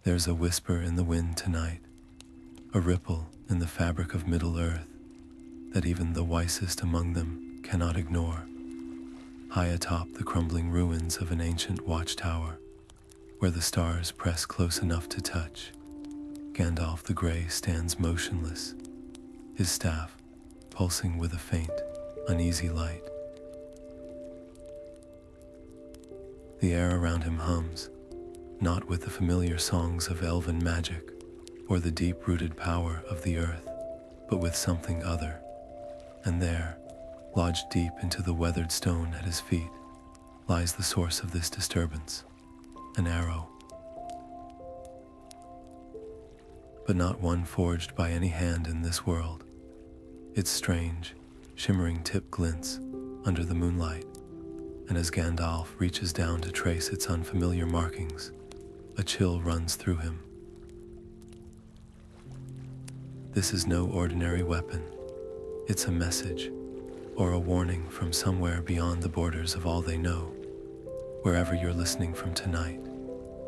There's a whisper in the wind tonight, a ripple in the fabric of Middle-earth that even the wisest among them cannot ignore. High atop the crumbling ruins of an ancient watchtower, where the stars press close enough to touch, Gandalf the Grey stands motionless, his staff pulsing with a faint, uneasy light. The air around him hums, not with the familiar songs of elven magic or the deep-rooted power of the earth, but with something other. And there, lodged deep into the weathered stone at his feet, lies the source of this disturbance, an arrow. But not one forged by any hand in this world. Its strange, shimmering tip glints under the moonlight, and as Gandalf reaches down to trace its unfamiliar markings, a chill runs through him. This is no ordinary weapon. It's a message, or a warning from somewhere beyond the borders of all they know. Wherever you're listening from tonight,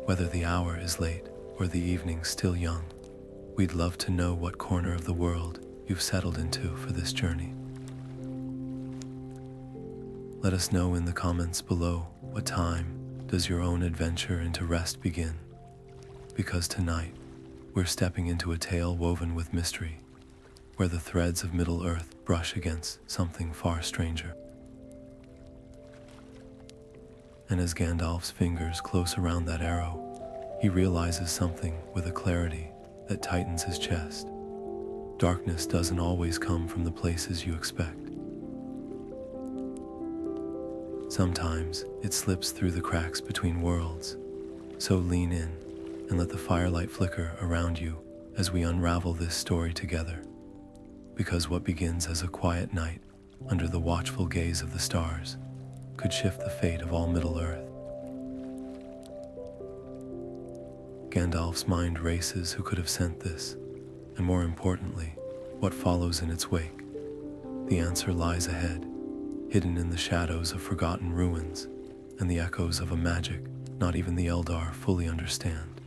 whether the hour is late or the evening still young, we'd love to know what corner of the world you've settled into for this journey. Let us know in the comments below what time does your own adventure into rest begin, because tonight we're stepping into a tale woven with mystery, where the threads of Middle-earth brush against something far stranger. And as Gandalf's fingers close around that arrow, he realizes something with a clarity that tightens his chest. Darkness doesn't always come from the places you expect. Sometimes it slips through the cracks between worlds, so lean in and let the firelight flicker around you as we unravel this story together. Because what begins as a quiet night under the watchful gaze of the stars could shift the fate of all Middle-earth. Gandalf's mind races who could have sent this, and more importantly, what follows in its wake. The answer lies ahead, hidden in the shadows of forgotten ruins and the echoes of a magic not even the Eldar fully understand.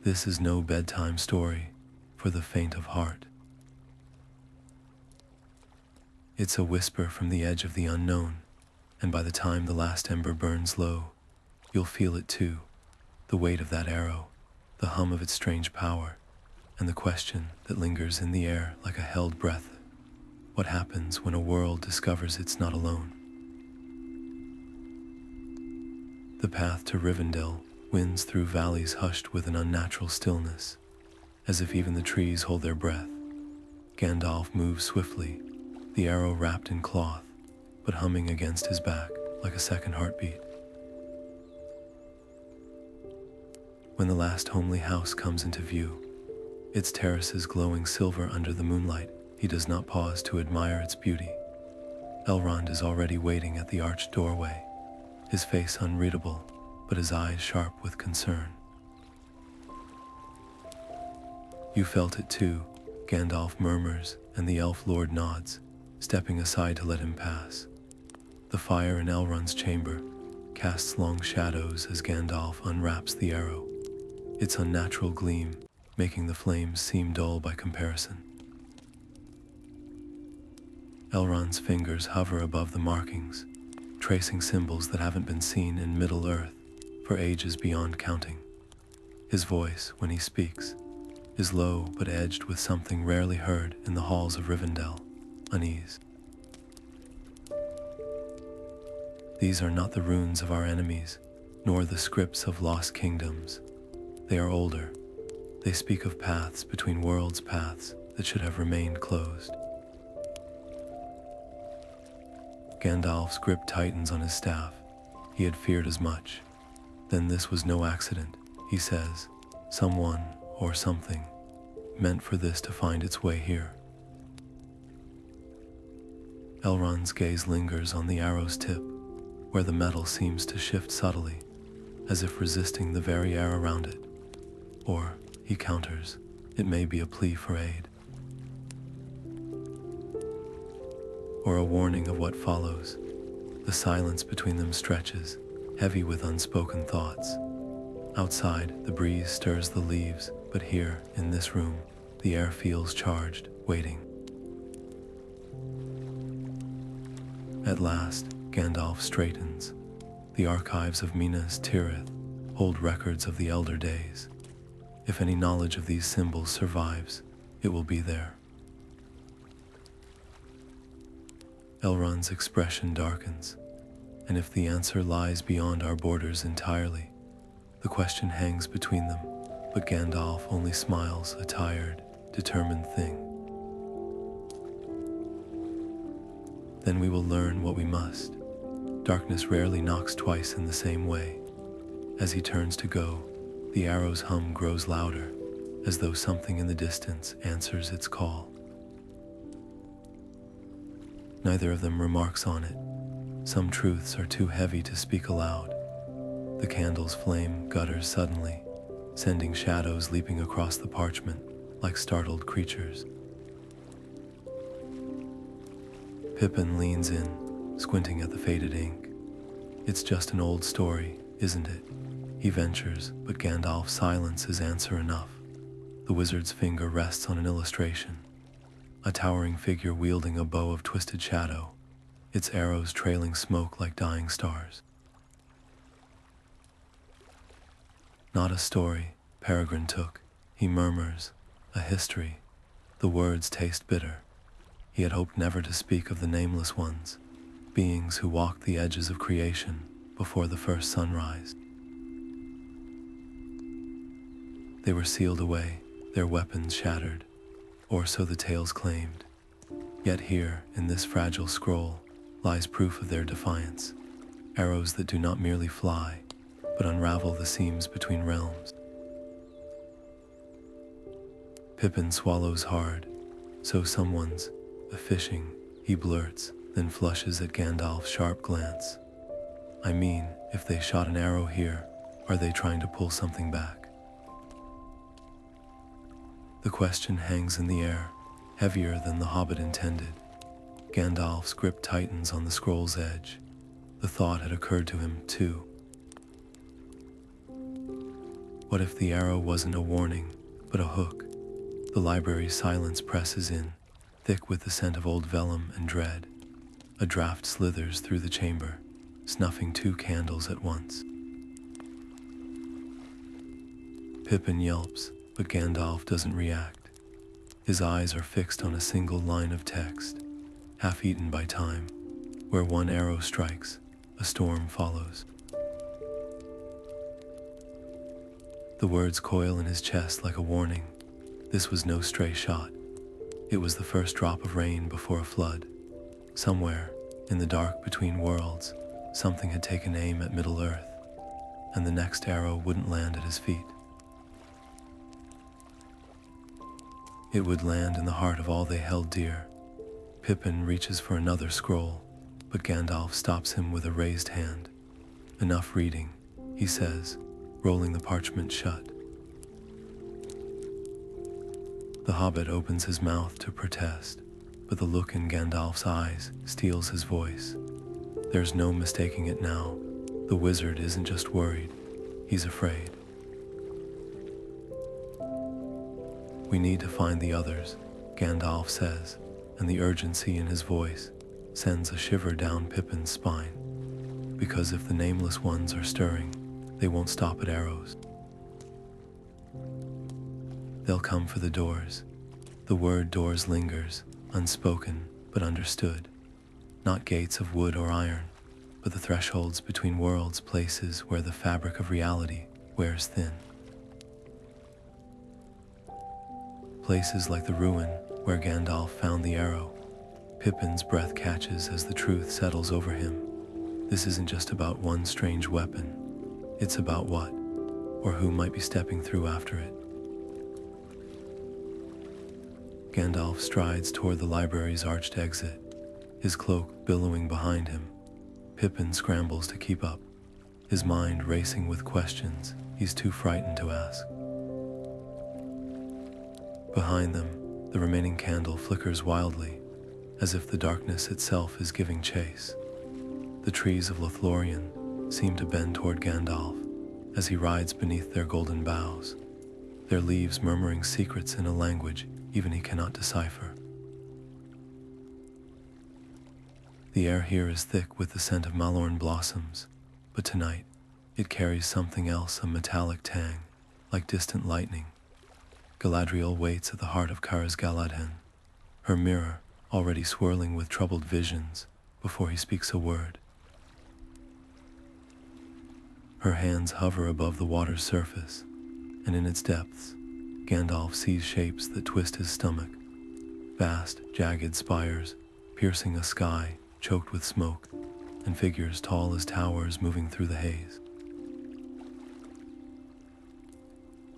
This is no bedtime story for the faint of heart. It's a whisper from the edge of the unknown, and by the time the last ember burns low, you'll feel it too, the weight of that arrow, the hum of its strange power, and the question that lingers in the air like a held breath. What happens when a world discovers it's not alone? The path to Rivendell winds through valleys hushed with an unnatural stillness, as if even the trees hold their breath. Gandalf moves swiftly, the arrow wrapped in cloth, but humming against his back like a second heartbeat. When the last homely house comes into view, its terraces glowing silver under the moonlight, he does not pause to admire its beauty. Elrond is already waiting at the arched doorway, his face unreadable, but his eyes sharp with concern. You felt it too, Gandalf murmurs, and the elf lord nods, stepping aside to let him pass. The fire in Elrond's chamber casts long shadows as Gandalf unwraps the arrow, its unnatural gleam making the flames seem dull by comparison. Elrond's fingers hover above the markings, tracing symbols that haven't been seen in Middle-earth for ages beyond counting. His voice, when he speaks, is low but edged with something rarely heard in the halls of Rivendell, Unease. These are not the runes of our enemies, nor the scripts of lost kingdoms. They are older. They speak of paths between worlds, paths that should have remained closed. Gandalf's grip tightens on his staff. He had feared as much. Then this was no accident, he says. Someone, or something, meant for this to find its way here. Elrond's gaze lingers on the arrow's tip, where the metal seems to shift subtly, as if resisting the very air around it. Or, he counters, it may be a plea for aid. Or a warning of what follows. The silence between them stretches, heavy with unspoken thoughts. Outside, the breeze stirs the leaves, but here, in this room, the air feels charged, waiting. At last, Gandalf straightens. The archives of Minas Tirith hold records of the elder days. If any knowledge of these symbols survives, it will be there. Elrond's expression darkens, and if the answer lies beyond our borders entirely, the question hangs between them, but Gandalf only smiles, a tired, determined thing. Then we will learn what we must. Darkness rarely knocks twice in the same way. As he turns to go, the arrow's hum grows louder, as though something in the distance answers its call. Neither of them remarks on it. Some truths are too heavy to speak aloud. The candle's flame gutters suddenly, sending shadows leaping across the parchment like startled creatures. Pippin leans in, squinting at the faded ink. It's just an old story, isn't it? He ventures, but Gandalf's silence is answer enough. The wizard's finger rests on an illustration, a towering figure wielding a bow of twisted shadow, its arrows trailing smoke like dying stars. Not a story, Peregrine took, he murmurs, a history. The words taste bitter. He had hoped never to speak of the nameless ones, beings who walked the edges of creation before the first sunrise. They were sealed away, their weapons shattered, or so the tales claimed. Yet here, in this fragile scroll, lies proof of their defiance, arrows that do not merely fly, but unravel the seams between realms. Pippin swallows hard. So someone's a fishing, he blurts, then flushes at Gandalf's sharp glance. I mean, if they shot an arrow here, are they trying to pull something back? The question hangs in the air, heavier than the hobbit intended. Gandalf's grip tightens on the scroll's edge. The thought had occurred to him, too. What if the arrow wasn't a warning, but a hook? The library's silence presses in, thick with the scent of old vellum and dread. A draft slithers through the chamber, snuffing 2 candles at once. Pippin yelps, but Gandalf doesn't react. His eyes are fixed on a single line of text, half-eaten by time. Where one arrow strikes, a storm follows. The words coil in his chest like a warning. This was no stray shot. It was the first drop of rain before a flood. Somewhere, in the dark between worlds, something had taken aim at Middle-earth, and the next arrow wouldn't land at his feet. It would land in the heart of all they held dear. Pippin reaches for another scroll, but Gandalf stops him with a raised hand. Enough reading, he says, rolling the parchment shut. The hobbit opens his mouth to protest, but the look in Gandalf's eyes steals his voice. There's no mistaking it now. The wizard isn't just worried, he's afraid. We need to find the others, Gandalf says, and the urgency in his voice sends a shiver down Pippin's spine. Because if the nameless ones are stirring, they won't stop at arrows. They'll come for the doors. The word doors lingers, unspoken but understood. Not gates of wood or iron, but the thresholds between worlds, places where the fabric of reality wears thin. Places like the ruin where Gandalf found the arrow. Pippin's breath catches as the truth settles over him. This isn't just about one strange weapon. It's about what, or who might be stepping through after it. Gandalf strides toward the library's arched exit, his cloak billowing behind him. Pippin scrambles to keep up, his mind racing with questions he's too frightened to ask. Behind them, the remaining candle flickers wildly, as if the darkness itself is giving chase. The trees of Lothlorien seem to bend toward Gandalf, as he rides beneath their golden boughs, their leaves murmuring secrets in a language even he cannot decipher. The air here is thick with the scent of malorn blossoms, but tonight it carries something else, a metallic tang, like distant lightning. Galadriel waits at the heart of Kara's Galadhen, her mirror already swirling with troubled visions before he speaks a word. Her hands hover above the water's surface, and in its depths, Gandalf sees shapes that twist his stomach, vast, jagged spires piercing a sky choked with smoke, and figures tall as towers moving through the haze.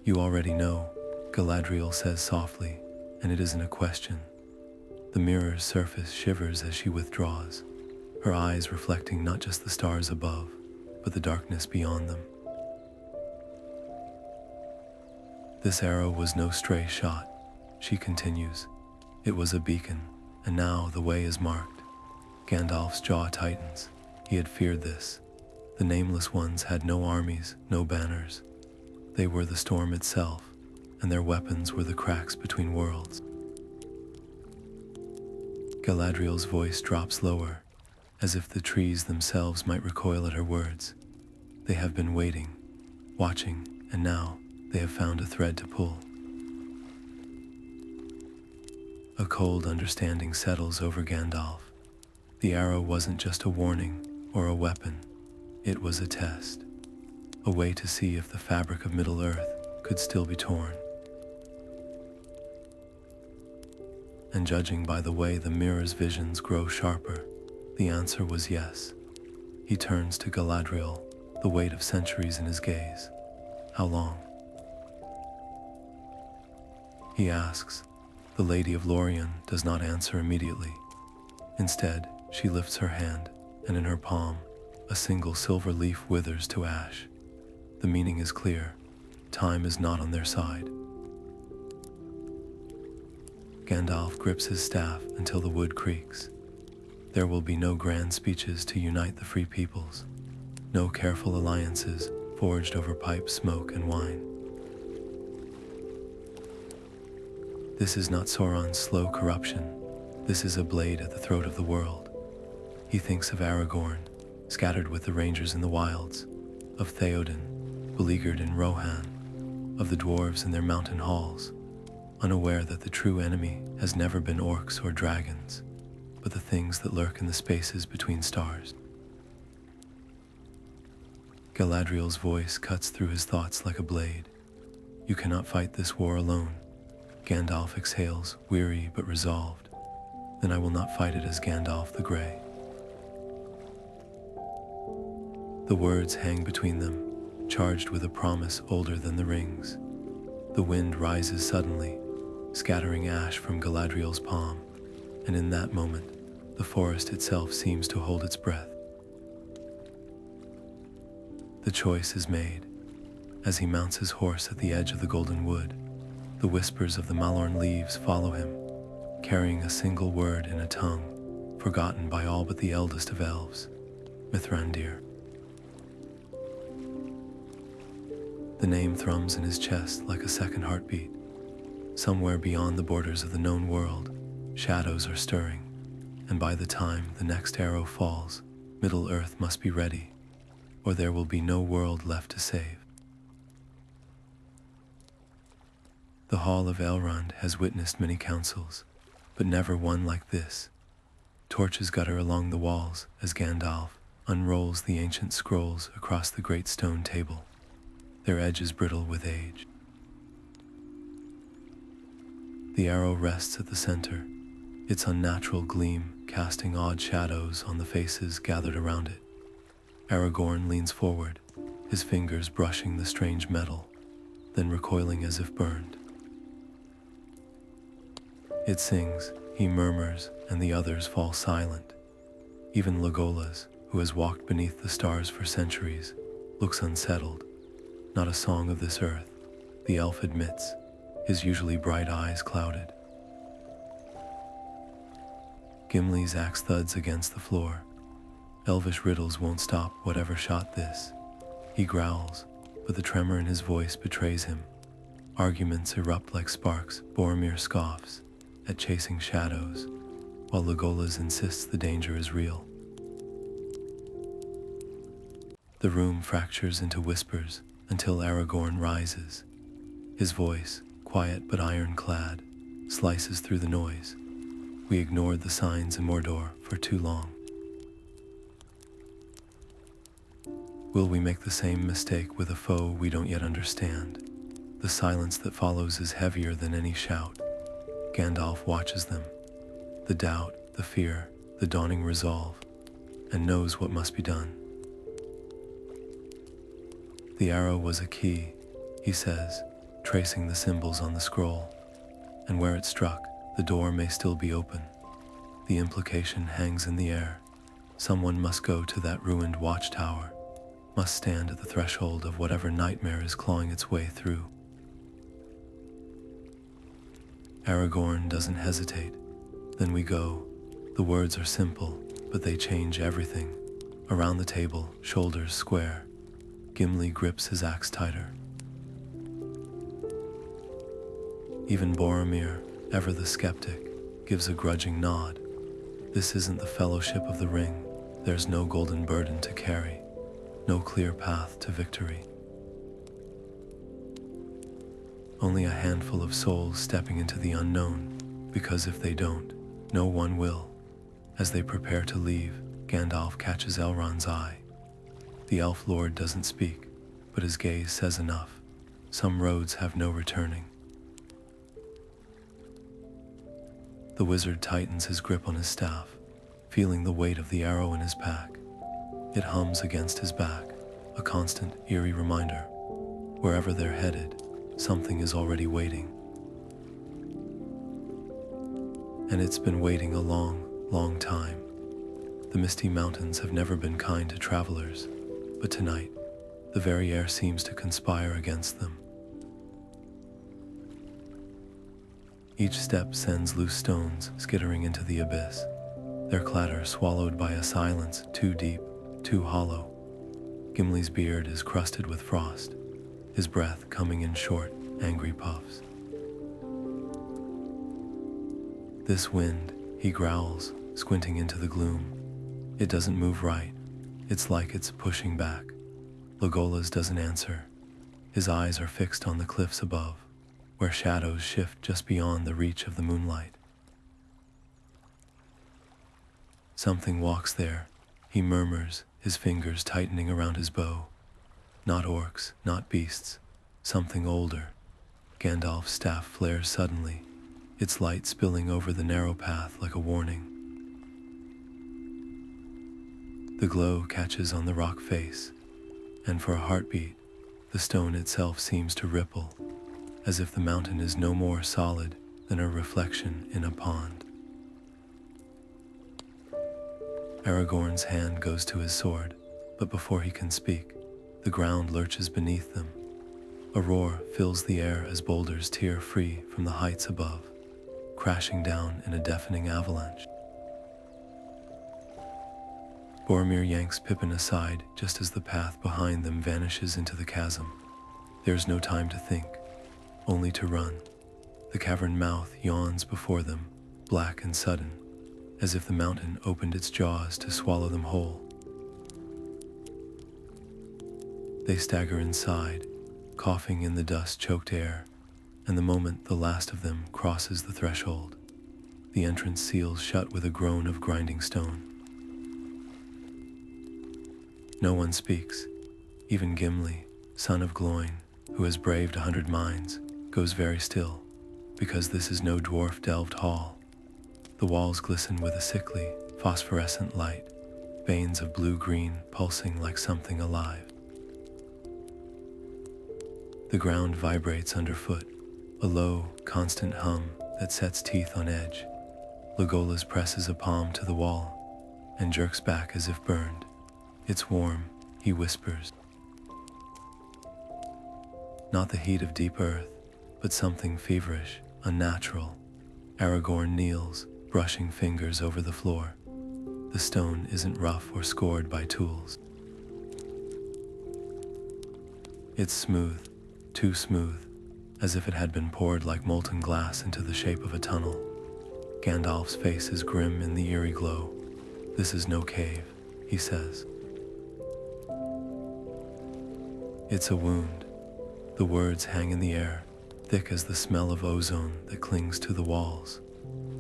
"You already know," Galadriel says softly, and it isn't a question. The mirror's surface shivers as she withdraws, her eyes reflecting not just the stars above, but the darkness beyond them. "This arrow was no stray shot," she continues. "It was a beacon, and now the way is marked." Gandalf's jaw tightens. He had feared this. The Nameless Ones had no armies, no banners. They were the storm itself, and their weapons were the cracks between worlds. Galadriel's voice drops lower, as if the trees themselves might recoil at her words. They have been waiting, watching, and now they have found a thread to pull. A cold understanding settles over Gandalf. The arrow wasn't just a warning or a weapon, it was a test, a way to see if the fabric of Middle-earth could still be torn. And judging by the way the mirror's visions grow sharper, the answer was yes. He turns to Galadriel, the weight of centuries in his gaze. "How long?" he asks. The Lady of Lorien does not answer immediately. Instead, she lifts her hand, and in her palm, a single silver leaf withers to ash. The meaning is clear. Time is not on their side. Gandalf grips his staff until the wood creaks. There will be no grand speeches to unite the free peoples, no careful alliances forged over pipe smoke and wine. This is not Sauron's slow corruption. This is a blade at the throat of the world. He thinks of Aragorn, scattered with the rangers in the wilds, of Theoden, beleaguered in Rohan, of the dwarves in their mountain halls, unaware that the true enemy has never been orcs or dragons, but the things that lurk in the spaces between stars. Galadriel's voice cuts through his thoughts like a blade. "You cannot fight this war alone." Gandalf exhales, weary but resolved. "Then I will not fight it as Gandalf the Grey." The words hang between them, charged with a promise older than the rings. The wind rises suddenly, scattering ash from Galadriel's palm, and in that moment, the forest itself seems to hold its breath. The choice is made. As he mounts his horse at the edge of the golden wood, the whispers of the malorn leaves follow him, carrying a single word in a tongue forgotten by all but the eldest of elves, Mithrandir. The name thrums in his chest like a second heartbeat. Somewhere beyond the borders of the known world, shadows are stirring, and by the time the next arrow falls, Middle-earth must be ready, or there will be no world left to save. The Hall of Elrond has witnessed many councils, but never one like this. Torches gutter along the walls as Gandalf unrolls the ancient scrolls across the great stone table, their edges brittle with age. The arrow rests at the center, its unnatural gleam casting odd shadows on the faces gathered around it. Aragorn leans forward, his fingers brushing the strange metal, then recoiling as if burned. It sings, he murmurs, and the others fall silent. Even Legolas, who has walked beneath the stars for centuries, looks unsettled. Not a song of this earth, the elf admits, his usually bright eyes clouded. Gimli's axe thuds against the floor. Elvish riddles won't stop whatever shot this. He growls, but the tremor in his voice betrays him. Arguments erupt like sparks. Boromir scoffs at chasing shadows, while Legolas insists the danger is real. The room fractures into whispers until Aragorn rises. His voice, quiet but ironclad, slices through the noise. We ignored the signs in Mordor for too long. Will we make the same mistake with a foe we don't yet understand? The silence that follows is heavier than any shout. Gandalf watches them. The doubt, the fear, the dawning resolve, and knows what must be done. The arrow was a key, he says, tracing the symbols on the scroll. And where it struck, the door may still be open. The implication hangs in the air. Someone must go to that ruined watchtower, must stand at the threshold of whatever nightmare is clawing its way through. Aragorn doesn't hesitate. Then we go. The words are simple, but they change everything. Around the table, shoulders square, Gimli grips his axe tighter. Even Boromir, ever the skeptic, gives a grudging nod. This isn't the Fellowship of the Ring. There's no golden burden to carry, no clear path to victory. Only a handful of souls stepping into the unknown, because if they don't, no one will. As they prepare to leave, Gandalf catches Elrond's eye. The elf lord doesn't speak, but his gaze says enough. Some roads have no returning. The wizard tightens his grip on his staff, feeling the weight of the arrow in his pack. It hums against his back, a constant, eerie reminder. Wherever they're headed, something is already waiting. And it's been waiting a long, long time. The misty mountains have never been kind to travelers, but tonight, the very air seems to conspire against them. Each step sends loose stones skittering into the abyss, their clatter swallowed by a silence too deep, too hollow. Gimli's beard is crusted with frost, his breath coming in short, angry puffs. This wind, he growls, squinting into the gloom. It doesn't move right. It's like it's pushing back. Legolas doesn't answer. His eyes are fixed on the cliffs above, where shadows shift just beyond the reach of the moonlight. Something walks there, he murmurs, his fingers tightening around his bow. Not orcs, not beasts, something older. Gandalf's staff flares suddenly, its light spilling over the narrow path like a warning. The glow catches on the rock face, and for a heartbeat, the stone itself seems to ripple, as if the mountain is no more solid than a reflection in a pond. Aragorn's hand goes to his sword, but before he can speak, the ground lurches beneath them. A roar fills the air as boulders tear free from the heights above, crashing down in a deafening avalanche. Boromir yanks Pippin aside just as the path behind them vanishes into the chasm. There's no time to think, only to run. The cavern mouth yawns before them, black and sudden, as if the mountain opened its jaws to swallow them whole. They stagger inside, coughing in the dust-choked air, and the moment the last of them crosses the threshold, the entrance seals shut with a groan of grinding stone. No one speaks. Even Gimli, son of Gloin, who has braved 100 minds, goes very still, because this is no dwarf-delved hall. The walls glisten with a sickly, phosphorescent light, veins of blue-green pulsing like something alive. The ground vibrates underfoot, a low, constant hum that sets teeth on edge. Legolas presses a palm to the wall and jerks back as if burned. It's warm, he whispers. Not the heat of deep earth, but something feverish, unnatural. Aragorn kneels, brushing fingers over the floor. The stone isn't rough or scored by tools. It's smooth, too smooth, as if it had been poured like molten glass into the shape of a tunnel. Gandalf's face is grim in the eerie glow. "This is no cave," he says. "It's a wound." The words hang in the air, thick as the smell of ozone that clings to the walls.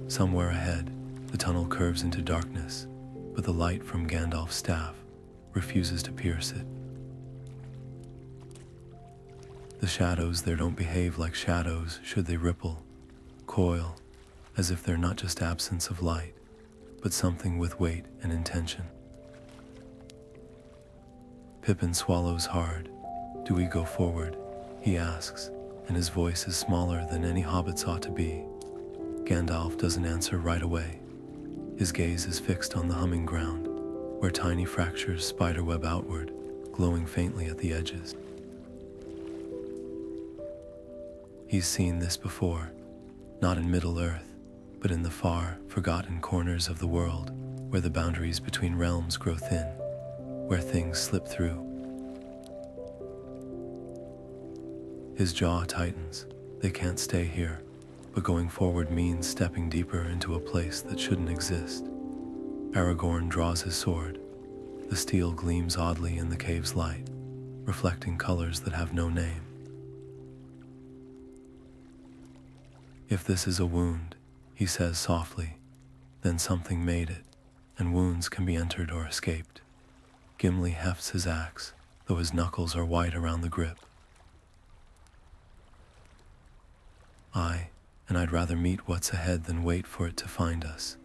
Somewhere ahead, the tunnel curves into darkness, but the light from Gandalf's staff refuses to pierce it. The shadows there don't behave like shadows should they ripple, coil, as if they're not just absence of light, but something with weight and intention. Pippin swallows hard. "Do we go forward?" he asks, and his voice is smaller than any hobbit's ought to be. Gandalf doesn't answer right away. His gaze is fixed on the humming ground, where tiny fractures spiderweb outward, glowing faintly at the edges. He's seen this before, not in Middle-earth, but in the far, forgotten corners of the world, where the boundaries between realms grow thin, where things slip through. His jaw tightens. They can't stay here, but going forward means stepping deeper into a place that shouldn't exist. Aragorn draws his sword. The steel gleams oddly in the cave's light, reflecting colors that have no name. "If this is a wound," he says softly, "then something made it, and wounds can be entered or escaped." Gimli hefts his axe, though his knuckles are white around the grip. "Aye, and I'd rather meet what's ahead than wait for it to find us."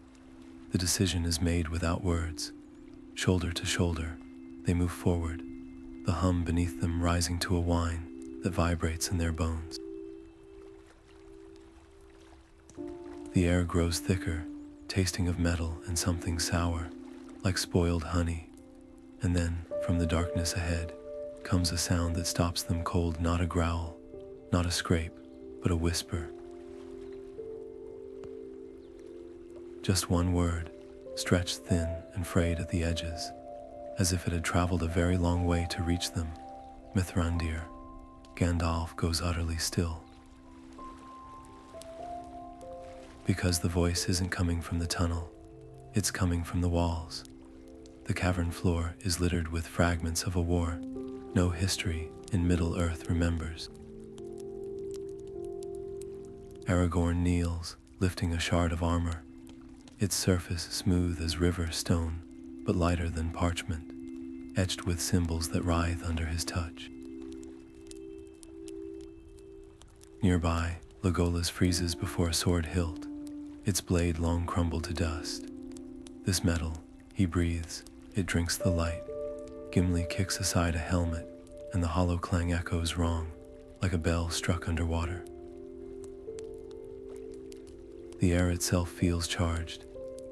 The decision is made without words. Shoulder to shoulder, they move forward, the hum beneath them rising to a whine that vibrates in their bones. The air grows thicker, tasting of metal and something sour, like spoiled honey. And then, from the darkness ahead, comes a sound that stops them cold. Not a growl, not a scrape, but a whisper. Just one word, stretched thin and frayed at the edges, as if it had traveled a very long way to reach them. "Mithrandir." Gandalf goes utterly still. Because the voice isn't coming from the tunnel, it's coming from the walls. The cavern floor is littered with fragments of a war no history in Middle-earth remembers. Aragorn kneels, lifting a shard of armor, its surface smooth as river stone, but lighter than parchment, etched with symbols that writhe under his touch. Nearby, Legolas freezes before a sword hilt, its blade long crumbled to dust. "This metal," he breathes, "it drinks the light." Gimli kicks aside a helmet, and the hollow clang echoes wrong, like a bell struck underwater. The air itself feels charged,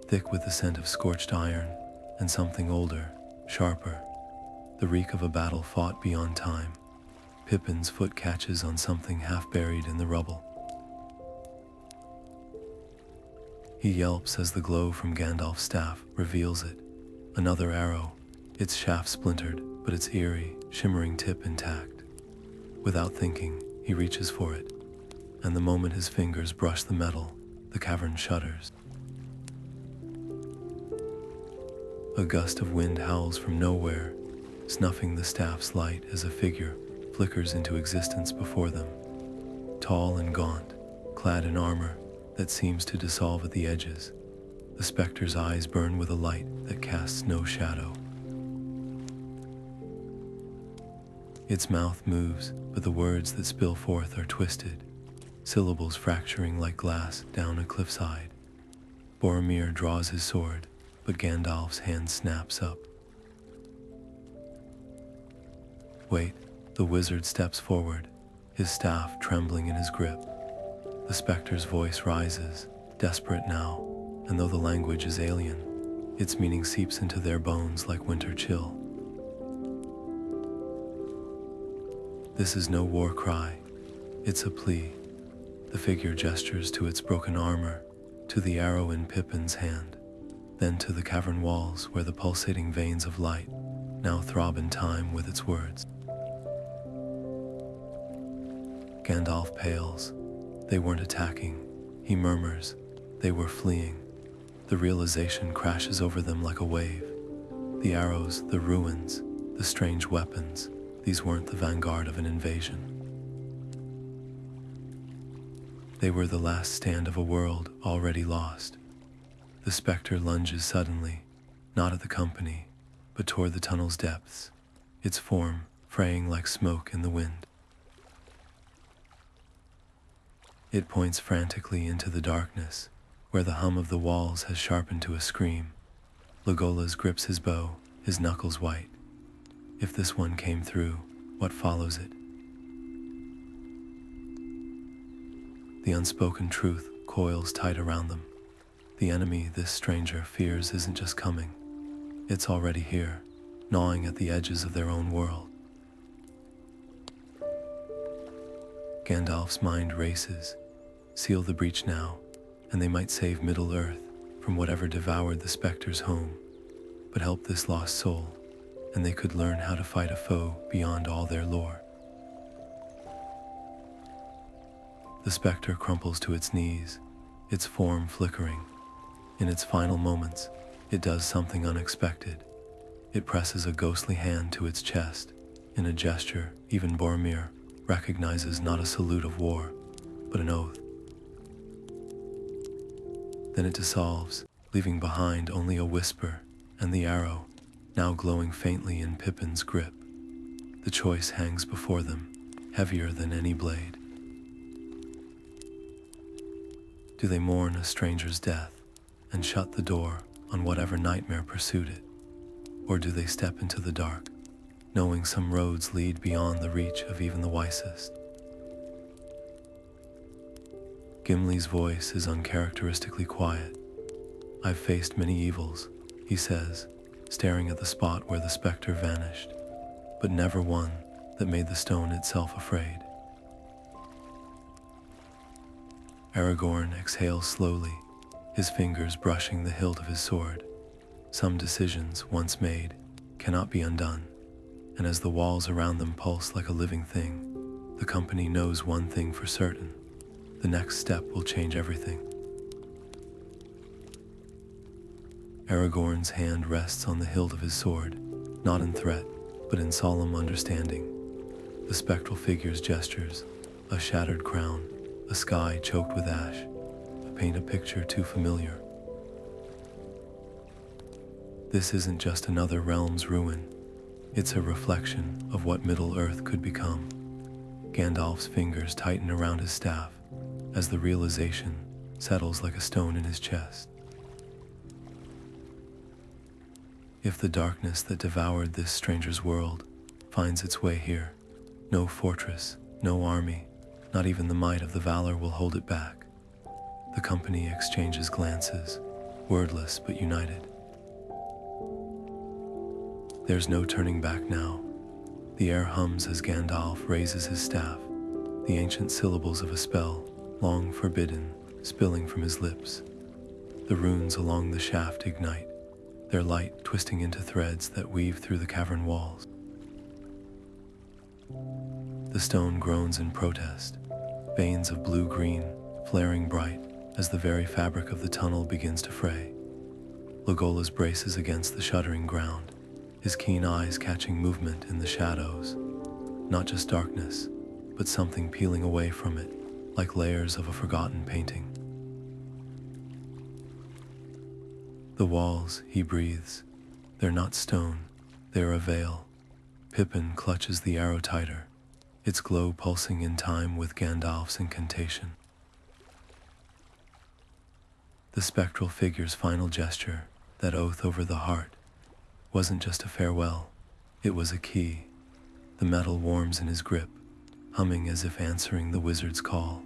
thick with the scent of scorched iron, and something older, sharper, the reek of a battle fought beyond time. Pippin's foot catches on something half buried in the rubble. He yelps as the glow from Gandalf's staff reveals it. Another arrow, its shaft splintered, but its eerie, shimmering tip intact. Without thinking, he reaches for it, and the moment his fingers brush the metal, the cavern shudders. A gust of wind howls from nowhere, snuffing the staff's light as a figure flickers into existence before them. Tall and gaunt, clad in armor that seems to dissolve at the edges, the Spectre's eyes burn with a light that casts no shadow. Its mouth moves, but the words that spill forth are twisted, syllables fracturing like glass down a cliffside. Boromir draws his sword, but Gandalf's hand snaps up. "Wait," the wizard steps forward, his staff trembling in his grip. The Spectre's voice rises, desperate now, and though the language is alien, its meaning seeps into their bones like winter chill. This is no war cry, it's a plea. The figure gestures to its broken armor, to the arrow in Pippin's hand, then to the cavern walls where the pulsating veins of light now throb in time with its words. Gandalf pales. They weren't attacking, he murmurs. They were fleeing. The realization crashes over them like a wave. The arrows, the ruins, the strange weapons, these weren't the vanguard of an invasion. They were the last stand of a world already lost. The Spectre lunges suddenly, not at the company, but toward the tunnel's depths, its form fraying like smoke in the wind. It points frantically into the darkness, where the hum of the walls has sharpened to a scream. Legolas grips his bow, his knuckles white. If this one came through, what follows it? The unspoken truth coils tight around them. The enemy this stranger fears isn't just coming. It's already here, gnawing at the edges of their own world. Gandalf's mind races. Seal the breach now, and they might save Middle-earth from whatever devoured the Spectre's home, but help this lost soul, and they could learn how to fight a foe beyond all their lore. The Spectre crumples to its knees, its form flickering. In its final moments, it does something unexpected. It presses a ghostly hand to its chest. In a gesture, even Boromir recognizes not a salute of war, but an oath. Then it dissolves, leaving behind only a whisper and the arrow, now glowing faintly in Pippin's grip. The choice hangs before them, heavier than any blade. Do they mourn a stranger's death and shut the door on whatever nightmare pursued it? Or do they step into the dark, knowing some roads lead beyond the reach of even the wisest? Gimli's voice is uncharacteristically quiet. I've faced many evils, he says, staring at the spot where the Spectre vanished, but never one that made the stone itself afraid. Aragorn exhales slowly, his fingers brushing the hilt of his sword. Some decisions, once made, cannot be undone, and as the walls around them pulse like a living thing, the company knows one thing for certain: the next step will change everything. Aragorn's hand rests on the hilt of his sword, not in threat, but in solemn understanding. The spectral figure's gestures, a shattered crown, a sky choked with ash, paint a picture too familiar. This isn't just another realm's ruin, it's a reflection of what Middle-earth could become. Gandalf's fingers tighten around his staff as the realization settles like a stone in his chest. If the darkness that devoured this stranger's world finds its way here, no fortress, no army, not even the might of the valor will hold it back. The company exchanges glances, wordless but united. There's no turning back now. The air hums as Gandalf raises his staff, the ancient syllables of a spell, long forbidden, spilling from his lips. The runes along the shaft ignite, their light twisting into threads that weave through the cavern walls. The stone groans in protest, veins of blue-green flaring bright as the very fabric of the tunnel begins to fray. Legolas braces against the shuddering ground, his keen eyes catching movement in the shadows. Not just darkness, but something peeling away from it, like layers of a forgotten painting. The walls, he breathes, they're not stone, they're a veil. Pippin clutches the arrow tighter, its glow pulsing in time with Gandalf's incantation. The spectral figure's final gesture, that oath over the heart, wasn't just a farewell, it was a key. The metal warms in his grip, humming as if answering the wizard's call.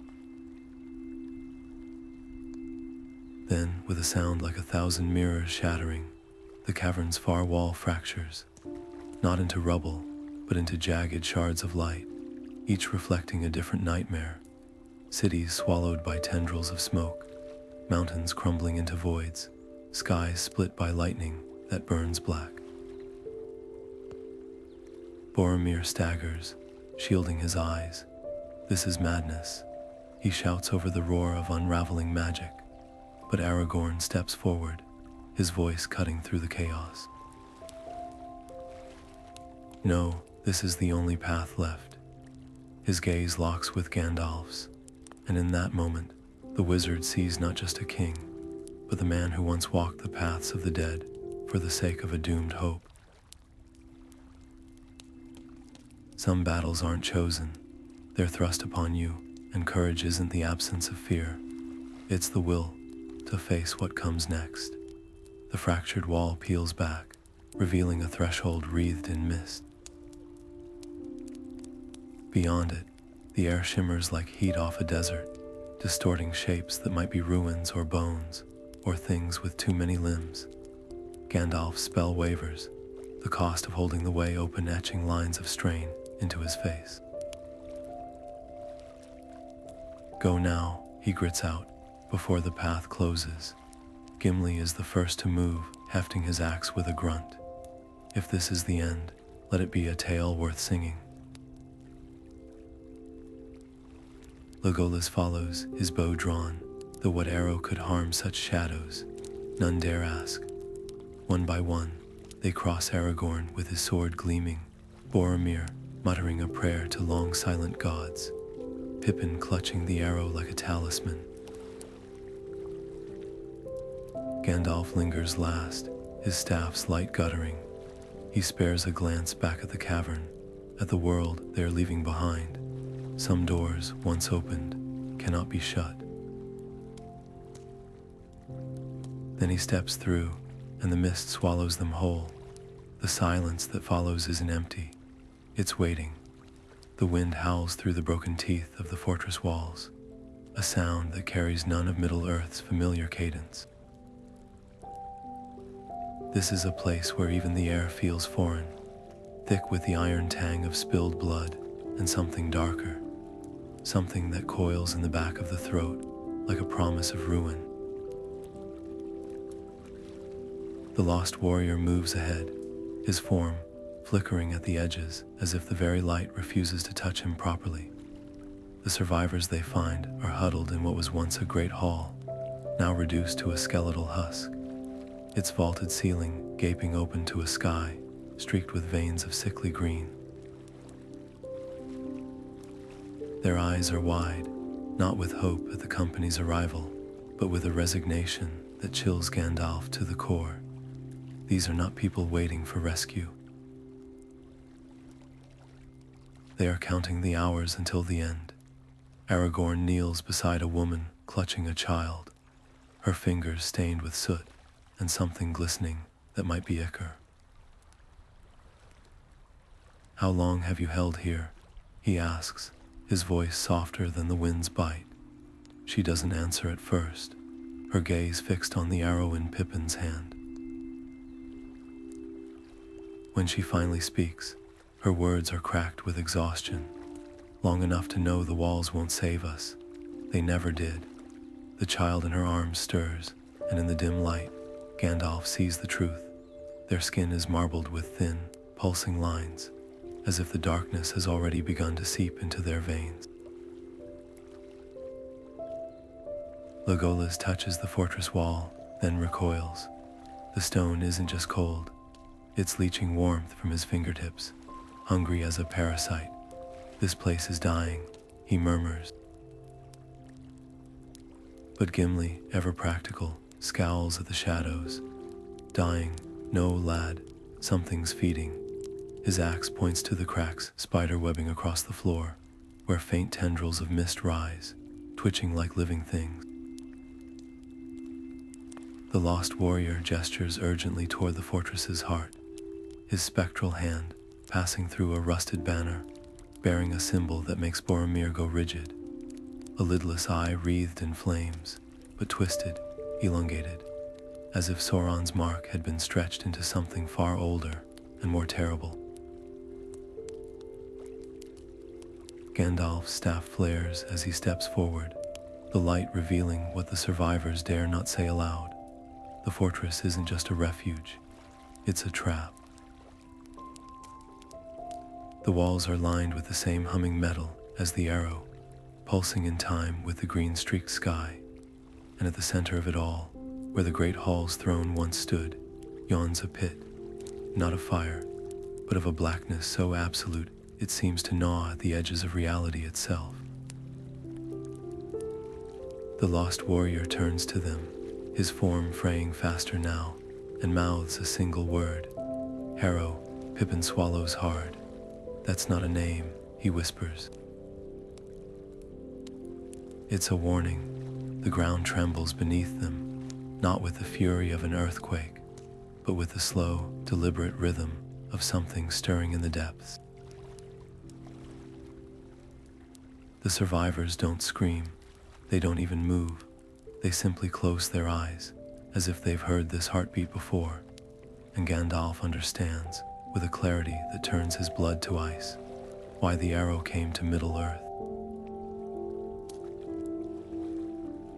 Then, with a sound like 1,000 mirrors shattering, the cavern's far wall fractures, not into rubble, but into jagged shards of light, each reflecting a different nightmare. Cities swallowed by tendrils of smoke, mountains crumbling into voids, skies split by lightning that burns black. Boromir staggers, shielding his eyes. This is madness, he shouts over the roar of unraveling magic, but Aragorn steps forward, his voice cutting through the chaos. No, this is the only path left. His gaze locks with Gandalf's, and in that moment, the wizard sees not just a king, but the man who once walked the paths of the dead for the sake of a doomed hope. Some battles aren't chosen, they're thrust upon you, and courage isn't the absence of fear. It's the will to face what comes next. The fractured wall peels back, revealing a threshold wreathed in mist. Beyond it, the air shimmers like heat off a desert, distorting shapes that might be ruins or bones, or things with too many limbs. Gandalf's spell wavers, the cost of holding the way open etching lines of strain into his face. Go now, he grits out, before the path closes. Gimli is the first to move, hefting his axe with a grunt. If this is the end, let it be a tale worth singing. Legolas follows, his bow drawn, though what arrow could harm such shadows? None dare ask. One by one, they cross Aragorn with his sword gleaming, Boromir muttering a prayer to long silent gods, Pippin clutching the arrow like a talisman. Gandalf lingers last, his staff's light guttering. He spares a glance back at the cavern, at the world they are leaving behind. Some doors, once opened, cannot be shut. Then he steps through, and the mist swallows them whole. The silence that follows isn't empty, it's waiting. The wind howls through the broken teeth of the fortress walls, a sound that carries none of Middle-earth's familiar cadence. This is a place where even the air feels foreign, thick with the iron tang of spilled blood and something darker, something that coils in the back of the throat like a promise of ruin. The lost warrior moves ahead, his form flickering at the edges as if the very light refuses to touch him properly. The survivors they find are huddled in what was once a great hall, now reduced to a skeletal husk, its vaulted ceiling gaping open to a sky streaked with veins of sickly green. Their eyes are wide, not with hope at the company's arrival, but with a resignation that chills Gandalf to the core. These are not people waiting for rescue. They are counting the hours until the end. Aragorn kneels beside a woman clutching a child, her fingers stained with soot and something glistening that might be ichor. "How long have you held here?" he asks, his voice softer than the wind's bite. She doesn't answer at first, her gaze fixed on the arrow in Pippin's hand. When she finally speaks, her words are cracked with exhaustion. Long enough to know the walls won't save us. They never did. The child in her arms stirs, and in the dim light, Gandalf sees the truth. Their skin is marbled with thin, pulsing lines, as if the darkness has already begun to seep into their veins. Legolas touches the fortress wall, then recoils. The stone isn't just cold, it's leaching warmth from his fingertips, hungry as a parasite. "This place is dying," he murmurs. But Gimli, ever practical, scowls at the shadows. "Dying? No, lad, something's feeding." His axe points to the cracks spider-webbing across the floor, where faint tendrils of mist rise, twitching like living things. The lost warrior gestures urgently toward the fortress's heart, his spectral hand passing through a rusted banner, bearing a symbol that makes Boromir go rigid. A lidless eye wreathed in flames, but twisted, elongated, as if Sauron's mark had been stretched into something far older and more terrible. Gandalf's staff flares as he steps forward, the light revealing what the survivors dare not say aloud. The fortress isn't just a refuge, it's a trap. The walls are lined with the same humming metal as the arrow, pulsing in time with the green-streaked sky, and at the center of it all, where the great hall's throne once stood, yawns a pit, not of fire, but of a blackness so absolute it seems to gnaw at the edges of reality itself. The lost warrior turns to them, his form fraying faster now, and mouths a single word. Harrow. Pippin swallows hard. That's not a name, he whispers. It's a warning. The ground trembles beneath them, not with the fury of an earthquake, but with the slow, deliberate rhythm of something stirring in the depths. The survivors don't scream. They don't even move. They simply close their eyes, as if they've heard this heartbeat before. And Gandalf understands, with a clarity that turns his blood to ice, why the arrow came to Middle-earth.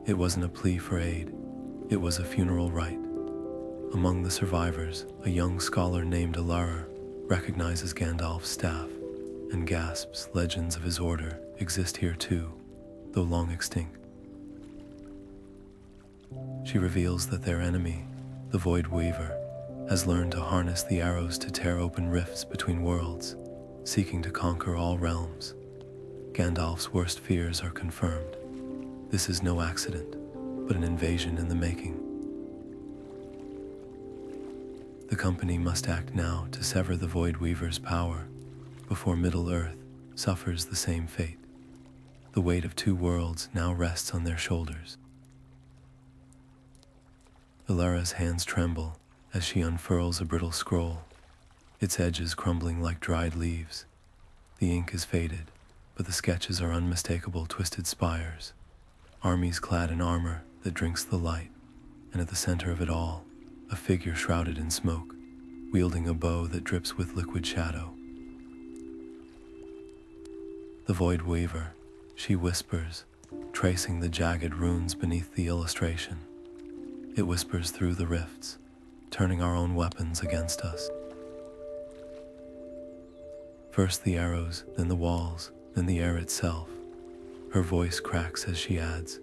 It wasn't a plea for aid. It was a funeral rite. Among the survivors, a young scholar named LOTR recognizes Gandalf's staff and gasps. Legends of his order exist here too, though long extinct. She reveals that their enemy, the Voidweaver, has learned to harness the arrows to tear open rifts between worlds, seeking to conquer all realms. Gandalf's worst fears are confirmed. This is no accident, but an invasion in the making. The company must act now to sever the Voidweaver's power before Middle-earth suffers the same fate. The weight of two worlds now rests on their shoulders. Elara's hands tremble as she unfurls a brittle scroll, its edges crumbling like dried leaves. The ink is faded, but the sketches are unmistakable twisted spires, armies clad in armor that drinks the light, and at the center of it all, a figure shrouded in smoke, wielding a bow that drips with liquid shadow. The Voidweaver, she whispers, tracing the jagged runes beneath the illustration. It whispers through the rifts, turning our own weapons against us. First the arrows, then the walls, then the air itself. Her voice cracks as she adds,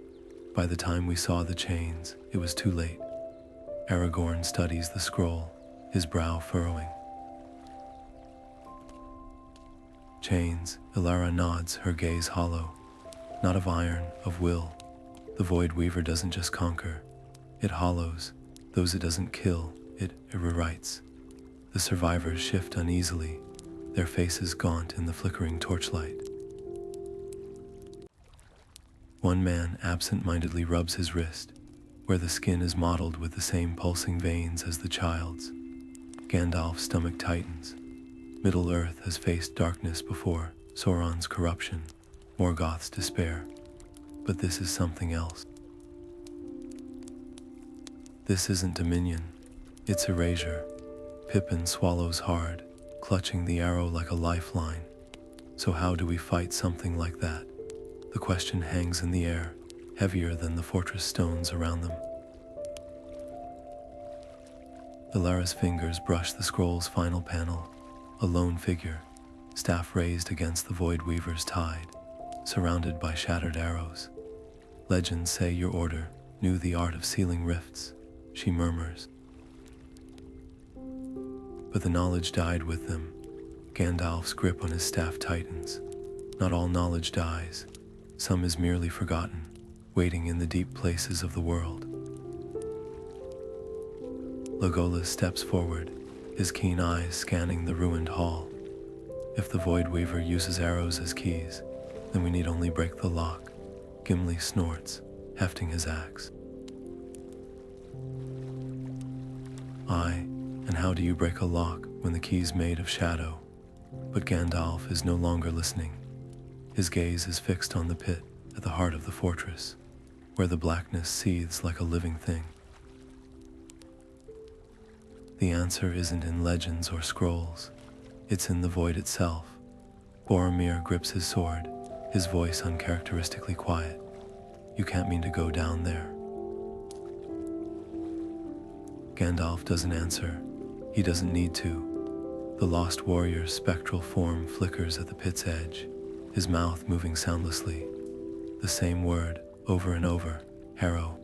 by the time we saw the chains, it was too late. Aragorn studies the scroll, his brow furrowing. Chains, Elara nods, her gaze hollow. Not of iron, of will. The Voidweaver doesn't just conquer. It hollows. Those it doesn't kill, it rewrites. The survivors shift uneasily, their faces gaunt in the flickering torchlight. One man absent-mindedly rubs his wrist, where the skin is mottled with the same pulsing veins as the child's. Gandalf's stomach tightens. Middle-earth has faced darkness before, Sauron's corruption, Morgoth's despair. But this is something else. This isn't dominion, it's erasure. Pippin swallows hard, clutching the arrow like a lifeline. So how do we fight something like that? The question hangs in the air, heavier than the fortress stones around them. Elara's fingers brush the scroll's final panel, a lone figure, staff raised against the Voidweaver's tide, surrounded by shattered arrows. Legends say your order knew the art of sealing rifts, she murmurs. But the knowledge died with them. Gandalf's grip on his staff tightens. Not all knowledge dies. Some is merely forgotten, waiting in the deep places of the world. Legolas steps forward, his keen eyes scanning the ruined hall. If the Voidweaver uses arrows as keys, then we need only break the lock. Gimli snorts, hefting his axe. Aye, and how do you break a lock when the key's made of shadow? But Gandalf is no longer listening. His gaze is fixed on the pit at the heart of the fortress, where the blackness seethes like a living thing. The answer isn't in legends or scrolls. It's in the void itself. Boromir grips his sword, his voice uncharacteristically quiet. You can't mean to go down there. Gandalf doesn't answer. He doesn't need to. The lost warrior's spectral form flickers at the pit's edge, his mouth moving soundlessly. the same word, over and over, Harrow.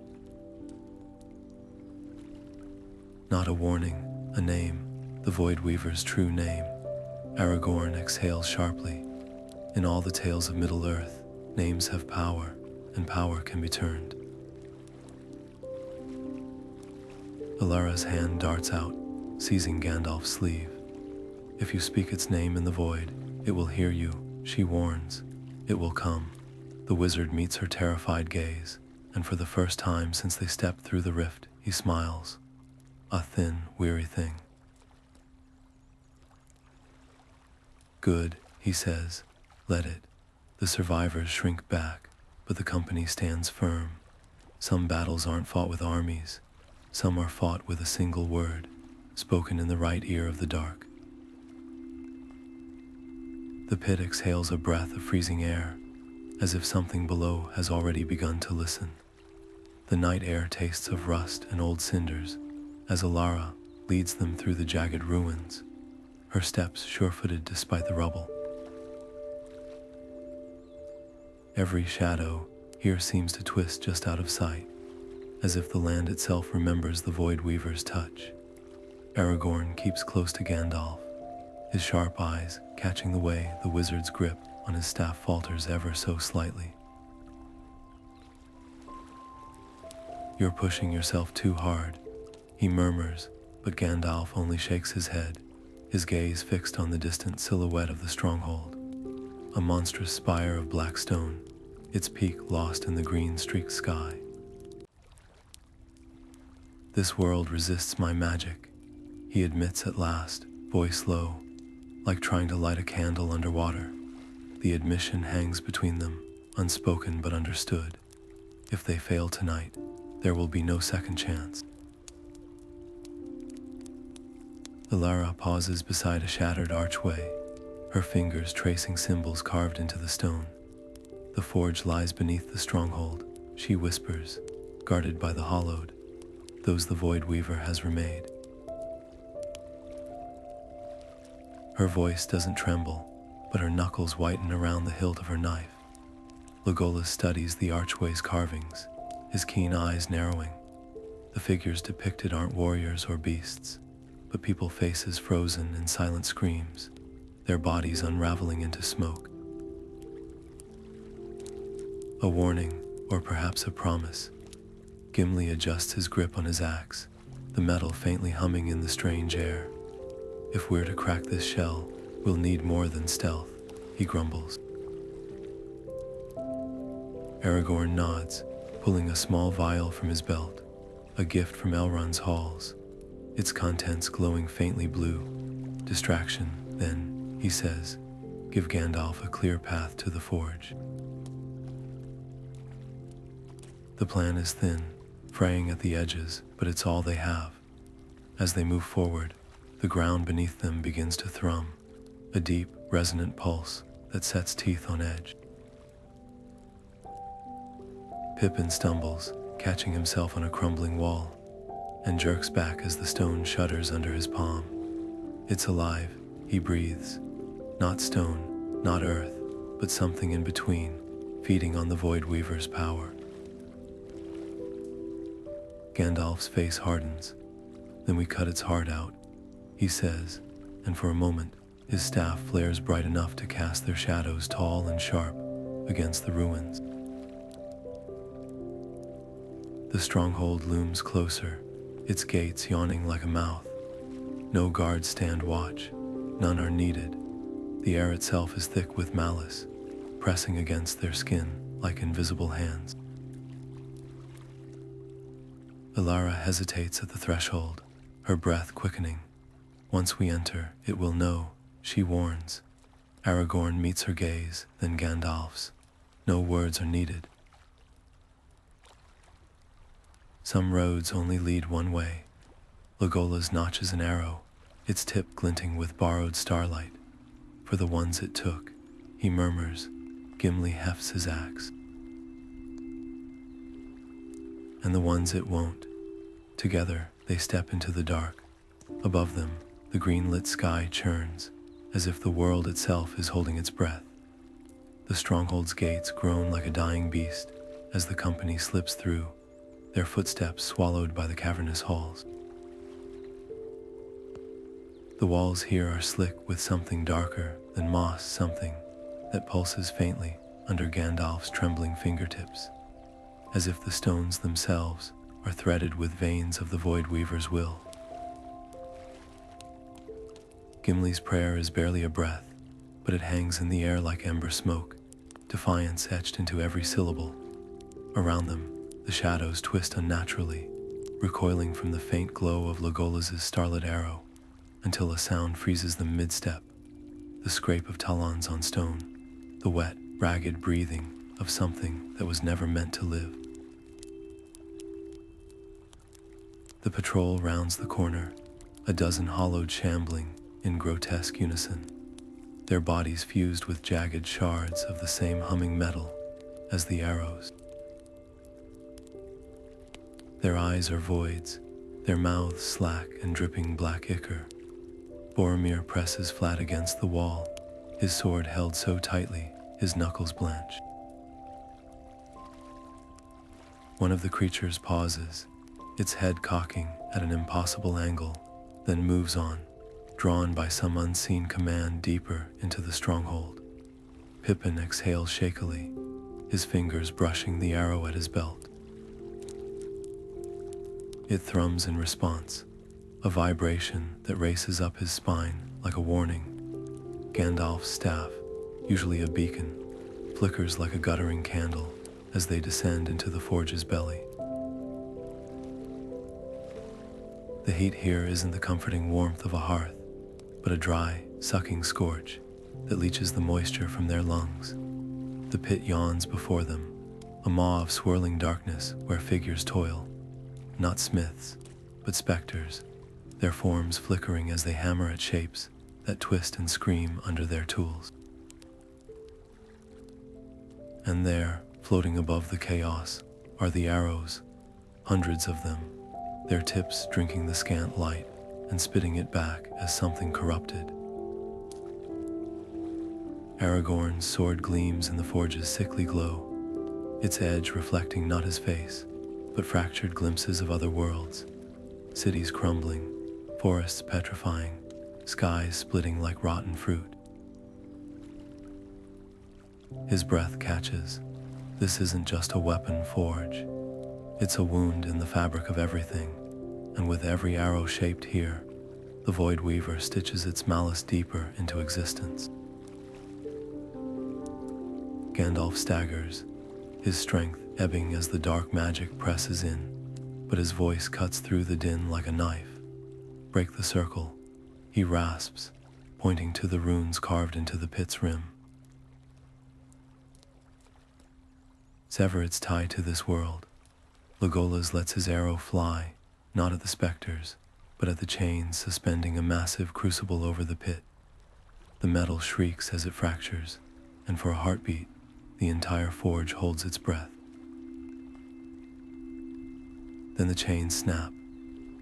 Not a warning, a name, the Voidweaver's true name. Aragorn exhales sharply. In all the tales of Middle-earth, names have power, and power can be turned. Alara's hand darts out, seizing Gandalf's sleeve. If you speak its name in the void, it will hear you, she warns. It will come. The wizard meets her terrified gaze, and for the first time since they stepped through the rift, he smiles. A thin, weary thing. Good, he says. Let it. The survivors shrink back, but the company stands firm. Some battles aren't fought with armies. Some are fought with a single word, spoken in the right ear of the dark. The pit exhales a breath of freezing air, as if something below has already begun to listen. The night air tastes of rust and old cinders, as Alara leads them through the jagged ruins, her steps sure-footed despite the rubble. Every shadow here seems to twist just out of sight, as if the land itself remembers the Voidweaver's touch. Aragorn keeps close to Gandalf, his sharp eyes catching the way the wizard's grip on his staff falters ever so slightly. You're pushing yourself too hard, he murmurs, but Gandalf only shakes his head, his gaze fixed on the distant silhouette of the stronghold. A monstrous spire of black stone, its peak lost in the green-streaked sky. This world resists my magic, he admits at last, voice low, like trying to light a candle underwater. The admission hangs between them, unspoken but understood. If they fail tonight, there will be no second chance. Alara pauses beside a shattered archway, her fingers tracing symbols carved into the stone. The forge lies beneath the stronghold, she whispers, guarded by the Hallowed, those the Voidweaver has remade. Her voice doesn't tremble, but her knuckles whiten around the hilt of her knife. Legolas studies the archway's carvings, his keen eyes narrowing. The figures depicted aren't warriors or beasts, but people faces frozen in silent screams, their bodies unraveling into smoke. A warning, or perhaps a promise. Gimli adjusts his grip on his axe, the metal faintly humming in the strange air. If we're to crack this shell, we'll need more than stealth, he grumbles. Aragorn nods, pulling a small vial from his belt, a gift from Elrond's halls, its contents glowing faintly blue. Distraction, then, he says, give Gandalf a clear path to the forge. The plan is thin, fraying at the edges, but it's all they have. As they move forward, the ground beneath them begins to thrum, a deep, resonant pulse that sets teeth on edge. Pippin stumbles, catching himself on a crumbling wall, and jerks back as the stone shudders under his palm. It's alive, he breathes. Not stone, not earth, but something in between, feeding on the Voidweaver's power. Gandalf's face hardens. Then we cut its heart out, he says, and for a moment, his staff flares bright enough to cast their shadows tall and sharp against the ruins. The stronghold looms closer, its gates yawning like a mouth. No guards stand watch, none are needed. The air itself is thick with malice, pressing against their skin like invisible hands. Alara hesitates at the threshold, her breath quickening. Once we enter, it will know, she warns. Aragorn meets her gaze, then Gandalf's. No words are needed. Some roads only lead one way. Legolas notches an arrow, its tip glinting with borrowed starlight. For the ones it took, he murmurs. Gimli hefts his axe. And the ones it won't. Together, they step into the dark. Above them, the green-lit sky churns, as if the world itself is holding its breath. The stronghold's gates groan like a dying beast as the company slips through, their footsteps swallowed by the cavernous halls. The walls here are slick with something darker than moss, something that pulses faintly under Gandalf's trembling fingertips, as if the stones themselves are threaded with veins of the Voidweaver's will. Gimli's prayer is barely a breath, but it hangs in the air like ember smoke, defiance etched into every syllable. Around them, the shadows twist unnaturally, recoiling from the faint glow of Legolas's starlit arrow, until a sound freezes them mid-step, the scrape of talons on stone, the wet, ragged breathing of something that was never meant to live. The patrol rounds the corner, a dozen hollowed shambling in grotesque unison, their bodies fused with jagged shards of the same humming metal as the arrows. Their eyes are voids, their mouths slack and dripping black ichor. Boromir presses flat against the wall, his sword held so tightly his knuckles blanch. One of the creatures pauses, its head cocking at an impossible angle, then moves on, drawn by some unseen command deeper into the stronghold. Pippin exhales shakily, his fingers brushing the arrow at his belt. It thrums in response, a vibration that races up his spine like a warning. Gandalf's staff, usually a beacon, flickers like a guttering candle as they descend into the forge's belly. The heat here isn't the comforting warmth of a hearth, but a dry, sucking scorch that leaches the moisture from their lungs. The pit yawns before them, a maw of swirling darkness where figures toil, not smiths, but specters, their forms flickering as they hammer at shapes that twist and scream under their tools. And there, floating above the chaos, are the arrows, hundreds of them, their tips drinking the scant light and spitting it back as something corrupted. Aragorn's sword gleams in the forge's sickly glow, its edge reflecting not his face, but fractured glimpses of other worlds, cities crumbling, forests petrifying, skies splitting like rotten fruit. His breath catches. This isn't just a weapon forge. It's a wound in the fabric of everything, and with every arrow shaped here, the Voidweaver stitches its malice deeper into existence. Gandalf staggers, his strength ebbing as the dark magic presses in, but his voice cuts through the din like a knife. Break the circle, he rasps, pointing to the runes carved into the pit's rim. Sever its tie to this world. Legolas lets his arrow fly, not at the specters, but at the chains suspending a massive crucible over the pit. The metal shrieks as it fractures, and for a heartbeat, the entire forge holds its breath. Then the chains snap,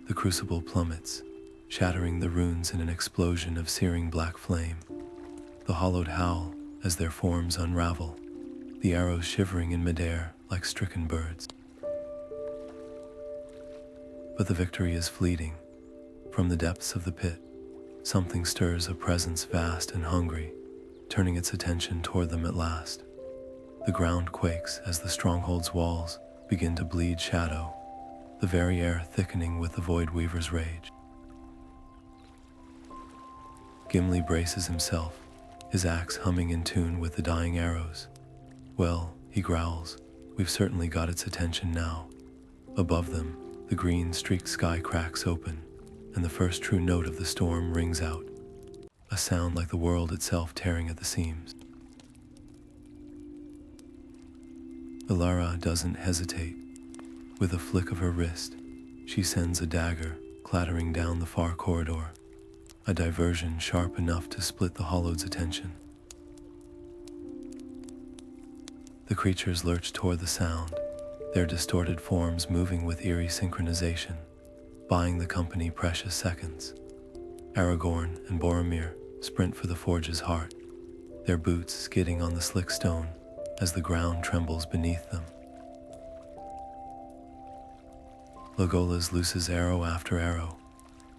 the crucible plummets, shattering the runes in an explosion of searing black flame. The hollowed howl as their forms unravel, the arrows shivering in midair like stricken birds. But the victory is fleeting. From the depths of the pit, something stirs a presence vast and hungry, turning its attention toward them at last. The ground quakes as the stronghold's walls begin to bleed shadow, the very air thickening with the Voidweaver's rage. Gimli braces himself, his axe humming in tune with the dying arrows. Well, he growls, we've certainly got its attention now. Above them, the green-streaked sky cracks open, and the first true note of the storm rings out, a sound like the world itself tearing at the seams. Elara doesn't hesitate. With a flick of her wrist, she sends a dagger clattering down the far corridor, a diversion sharp enough to split the Hollowed's attention. The creatures lurch toward the sound, their distorted forms moving with eerie synchronization, buying the company precious seconds. Aragorn and Boromir sprint for the forge's heart, their boots skidding on the slick stone as the ground trembles beneath them. Legolas looses arrow after arrow,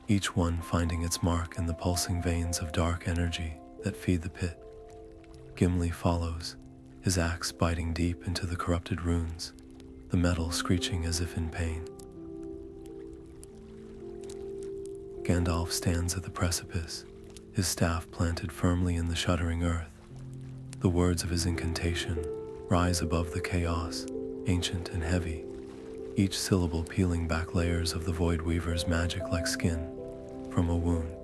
each one finding its mark in the pulsing veins of dark energy that feed the pit. Gimli follows, his axe biting deep into the corrupted runes, the metal screeching as if in pain. Gandalf stands at the precipice, his staff planted firmly in the shuddering earth. The words of his incantation rise above the chaos, ancient and heavy, each syllable peeling back layers of the Voidweaver's magic like skin from a wound.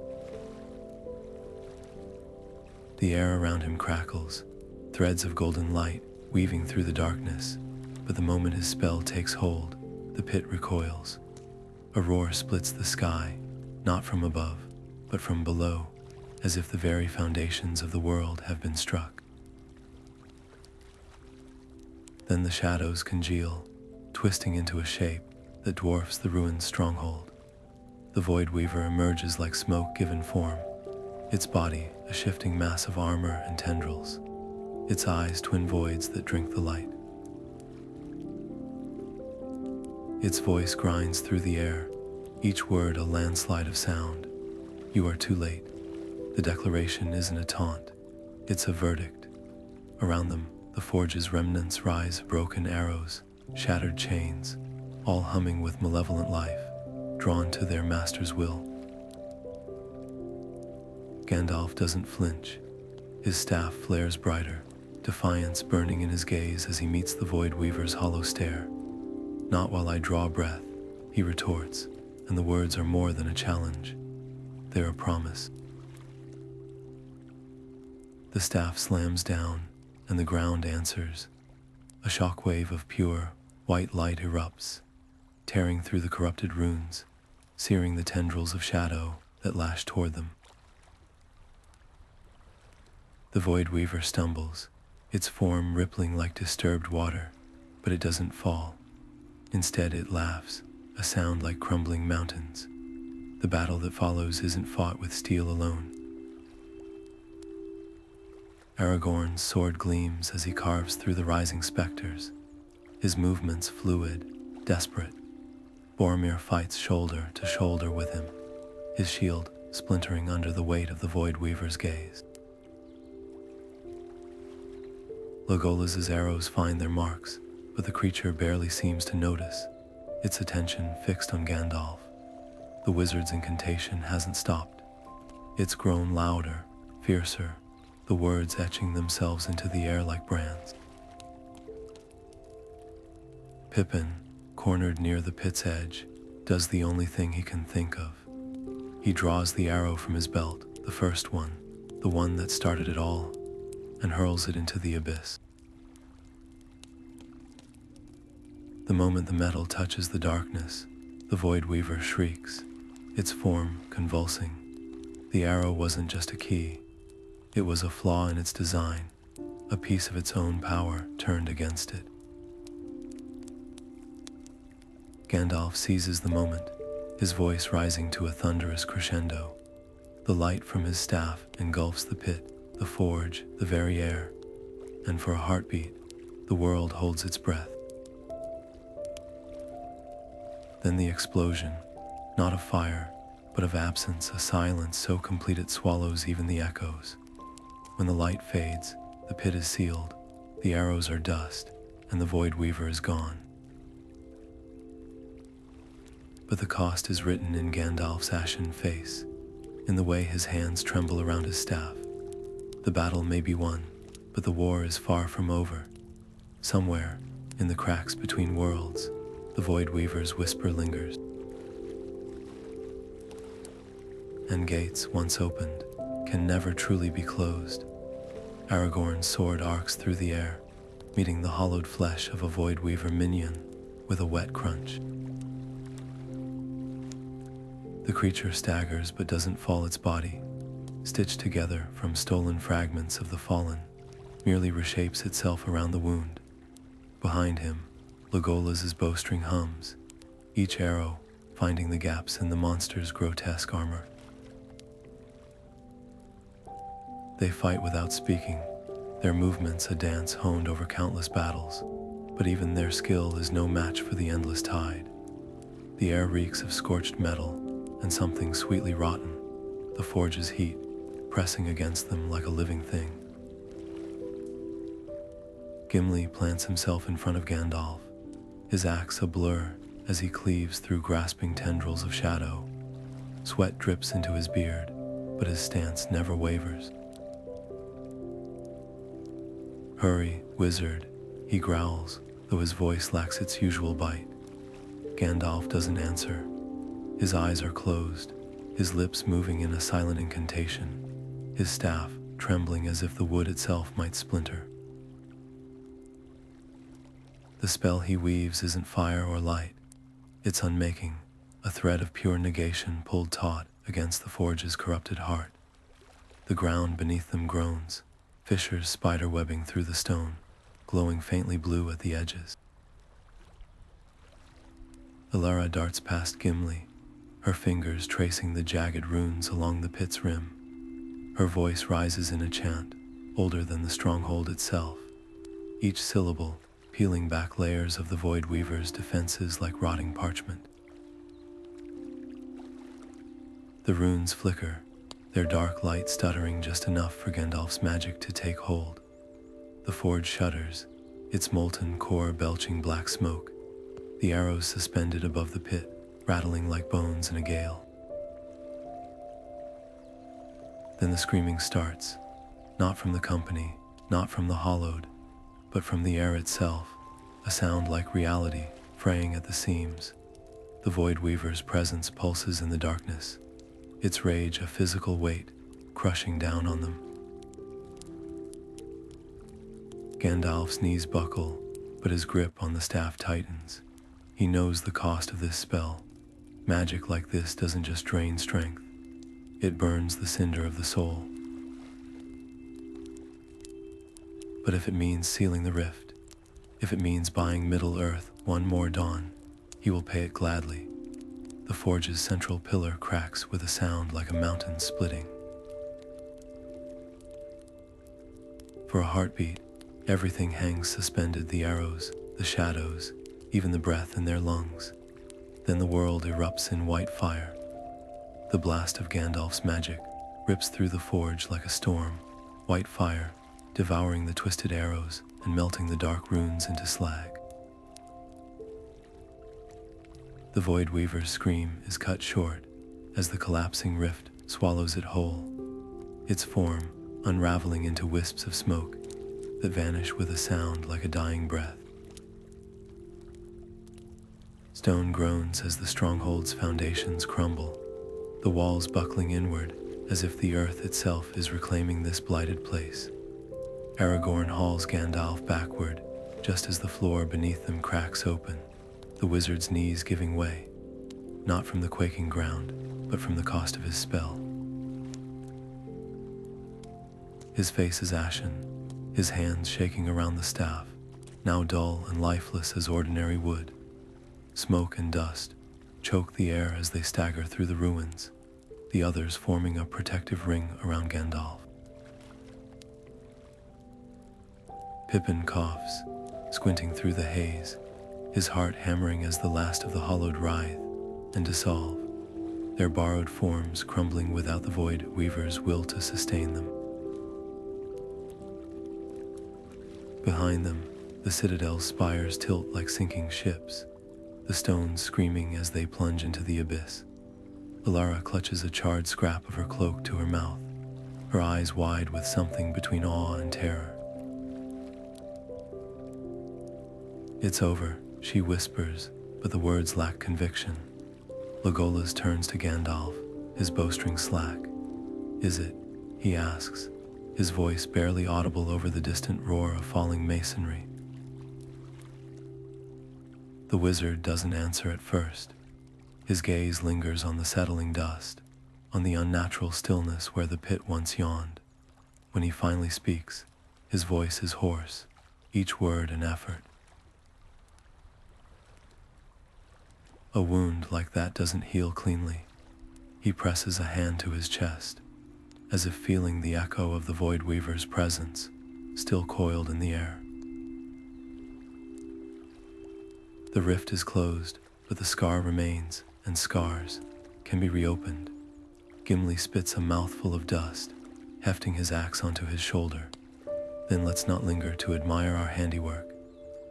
The air around him crackles, threads of golden light weaving through the darkness, but the moment his spell takes hold, the pit recoils. A roar splits the sky, not from above, but from below, as if the very foundations of the world have been struck. Then the shadows congeal, twisting into a shape that dwarfs the ruined stronghold. The Voidweaver emerges like smoke given form, its body a shifting mass of armor and tendrils, its eyes twin voids that drink the light. Its voice grinds through the air, each word a landslide of sound. You are too late. The declaration isn't a taunt, it's a verdict. Around them, the forge's remnants rise, broken arrows, shattered chains, all humming with malevolent life, drawn to their master's will. Gandalf doesn't flinch. His staff flares brighter, defiance burning in his gaze as he meets the Voidweaver's hollow stare. Not while I draw breath, he retorts, and the words are more than a challenge. They're a promise. The staff slams down, and the ground answers. A shockwave of pure, white light erupts, tearing through the corrupted runes, searing the tendrils of shadow that lash toward them. The Voidweaver stumbles, its form rippling like disturbed water, but it doesn't fall. Instead it laughs, a sound like crumbling mountains. The battle that follows isn't fought with steel alone. Aragorn's sword gleams as he carves through the rising specters, his movements fluid, desperate. Boromir fights shoulder to shoulder with him, his shield splintering under the weight of the Voidweaver's gaze. Legolas's arrows find their marks, but the creature barely seems to notice, its attention fixed on Gandalf. The wizard's incantation hasn't stopped. It's grown louder, fiercer, the words etching themselves into the air like brands. Pippin, cornered near the pit's edge, does the only thing he can think of. He draws the arrow from his belt, the first one, the one that started it all, and hurls it into the abyss. The moment the metal touches the darkness, the Voidweaver shrieks, its form convulsing. The arrow wasn't just a key, it was a flaw in its design, a piece of its own power turned against it. Gandalf seizes the moment, his voice rising to a thunderous crescendo. The light from his staff engulfs the pit, the forge, the very air, and for a heartbeat, the world holds its breath. Then the explosion, not of fire, but of absence, a silence so complete it swallows even the echoes. When the light fades, the pit is sealed, the arrows are dust, and the Voidweaver is gone. But the cost is written in Gandalf's ashen face, in the way his hands tremble around his staff. The battle may be won, but the war is far from over. Somewhere, in the cracks between worlds, the Voidweaver's whisper lingers. And gates, once opened, can never truly be closed. Aragorn's sword arcs through the air, meeting the hollowed flesh of a Voidweaver minion with a wet crunch. The creature staggers but doesn't fall, its body, stitched together from stolen fragments of the fallen, merely reshapes itself around the wound. Behind him, Legolas's bowstring hums, each arrow finding the gaps in the monster's grotesque armor. They fight without speaking, their movements a dance honed over countless battles, but even their skill is no match for the endless tide. The air reeks of scorched metal and something sweetly rotten, the forge's heat pressing against them like a living thing. Gimli plants himself in front of Gandalf, his axe a blur as he cleaves through grasping tendrils of shadow. Sweat drips into his beard, but his stance never wavers. "Hurry, wizard," he growls, though his voice lacks its usual bite. Gandalf doesn't answer. His eyes are closed, his lips moving in a silent incantation, his staff trembling as if the wood itself might splinter. The spell he weaves isn't fire or light. It's unmaking, a thread of pure negation pulled taut against the forge's corrupted heart. The ground beneath them groans, fissures spider-webbing through the stone, glowing faintly blue at the edges. Elara darts past Gimli, her fingers tracing the jagged runes along the pit's rim. Her voice rises in a chant, older than the stronghold itself, each syllable peeling back layers of the Voidweaver's defenses like rotting parchment. The runes flicker, their dark light stuttering just enough for Gandalf's magic to take hold. The forge shudders, its molten core belching black smoke, the arrows suspended above the pit, rattling like bones in a gale. Then the screaming starts, not from the company, not from the hollowed, but from the air itself, a sound like reality, fraying at the seams. The Voidweaver's presence pulses in the darkness, its rage a physical weight, crushing down on them. Gandalf's knees buckle, but his grip on the staff tightens. He knows the cost of this spell. Magic like this doesn't just drain strength, it burns the cinder of the soul. But if it means sealing the rift, if it means buying Middle-earth one more dawn, he will pay it gladly. The forge's central pillar cracks with a sound like a mountain splitting. For a heartbeat, everything hangs suspended, the arrows, the shadows, even the breath in their lungs. Then the world erupts in white fire. The blast of Gandalf's magic rips through the forge like a storm, white fire, devouring the twisted arrows and melting the dark runes into slag. The Voidweaver's scream is cut short as the collapsing rift swallows it whole, its form unraveling into wisps of smoke that vanish with a sound like a dying breath. Stone groans as the stronghold's foundations crumble, the walls buckling inward as if the earth itself is reclaiming this blighted place. Aragorn hauls Gandalf backward just as the floor beneath them cracks open, the wizard's knees giving way, not from the quaking ground, but from the cost of his spell. His face is ashen, his hands shaking around the staff, now dull and lifeless as ordinary wood. Smoke and dust choke the air as they stagger through the ruins, the others forming a protective ring around Gandalf. Pippin coughs, squinting through the haze, his heart hammering as the last of the hollowed writhe and dissolve, their borrowed forms crumbling without the Voidweaver's will to sustain them. Behind them, the citadel's spires tilt like sinking ships, the stones screaming as they plunge into the abyss. Elara clutches a charred scrap of her cloak to her mouth, her eyes wide with something between awe and terror. "It's over," she whispers, but the words lack conviction. Legolas turns to Gandalf, his bowstring slack. "Is it?" he asks, his voice barely audible over the distant roar of falling masonry. The wizard doesn't answer at first. His gaze lingers on the settling dust, on the unnatural stillness where the pit once yawned. When he finally speaks, his voice is hoarse, each word an effort. "A wound like that doesn't heal cleanly." He presses a hand to his chest. as if feeling the echo of the Voidweaver's presence, still coiled in the air. The rift is closed, but the scar remains, and scars can be reopened. Gimli spits a mouthful of dust, hefting his axe onto his shoulder. Then let's not linger to admire our handiwork,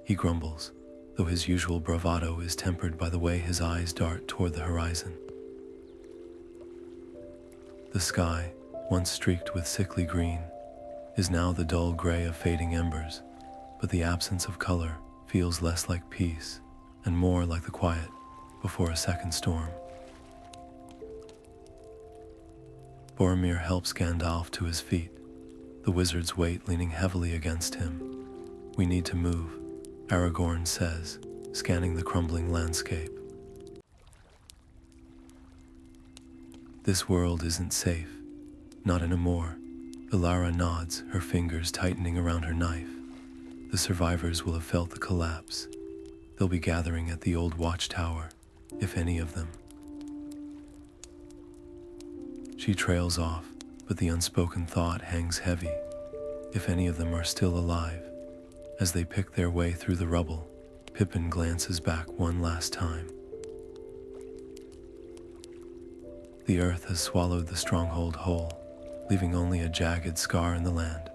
he grumbles, though his usual bravado is tempered by the way his eyes dart toward the horizon. The sky, once streaked with sickly green, is now the dull gray of fading embers, but the absence of color feels less like peace and more like the quiet before a second storm. Boromir helps Gandalf to his feet, the wizard's weight leaning heavily against him. We need to move, Aragorn says, scanning the crumbling landscape. This world isn't safe, not anymore. Elara nods, her fingers tightening around her knife. The survivors will have felt the collapse. They'll be gathering at the old watchtower, if any of them. She trails off, but the unspoken thought hangs heavy. If any of them are still alive. As they pick their way through the rubble, Pippin glances back one last time. The earth has swallowed the stronghold whole, leaving only a jagged scar in the land,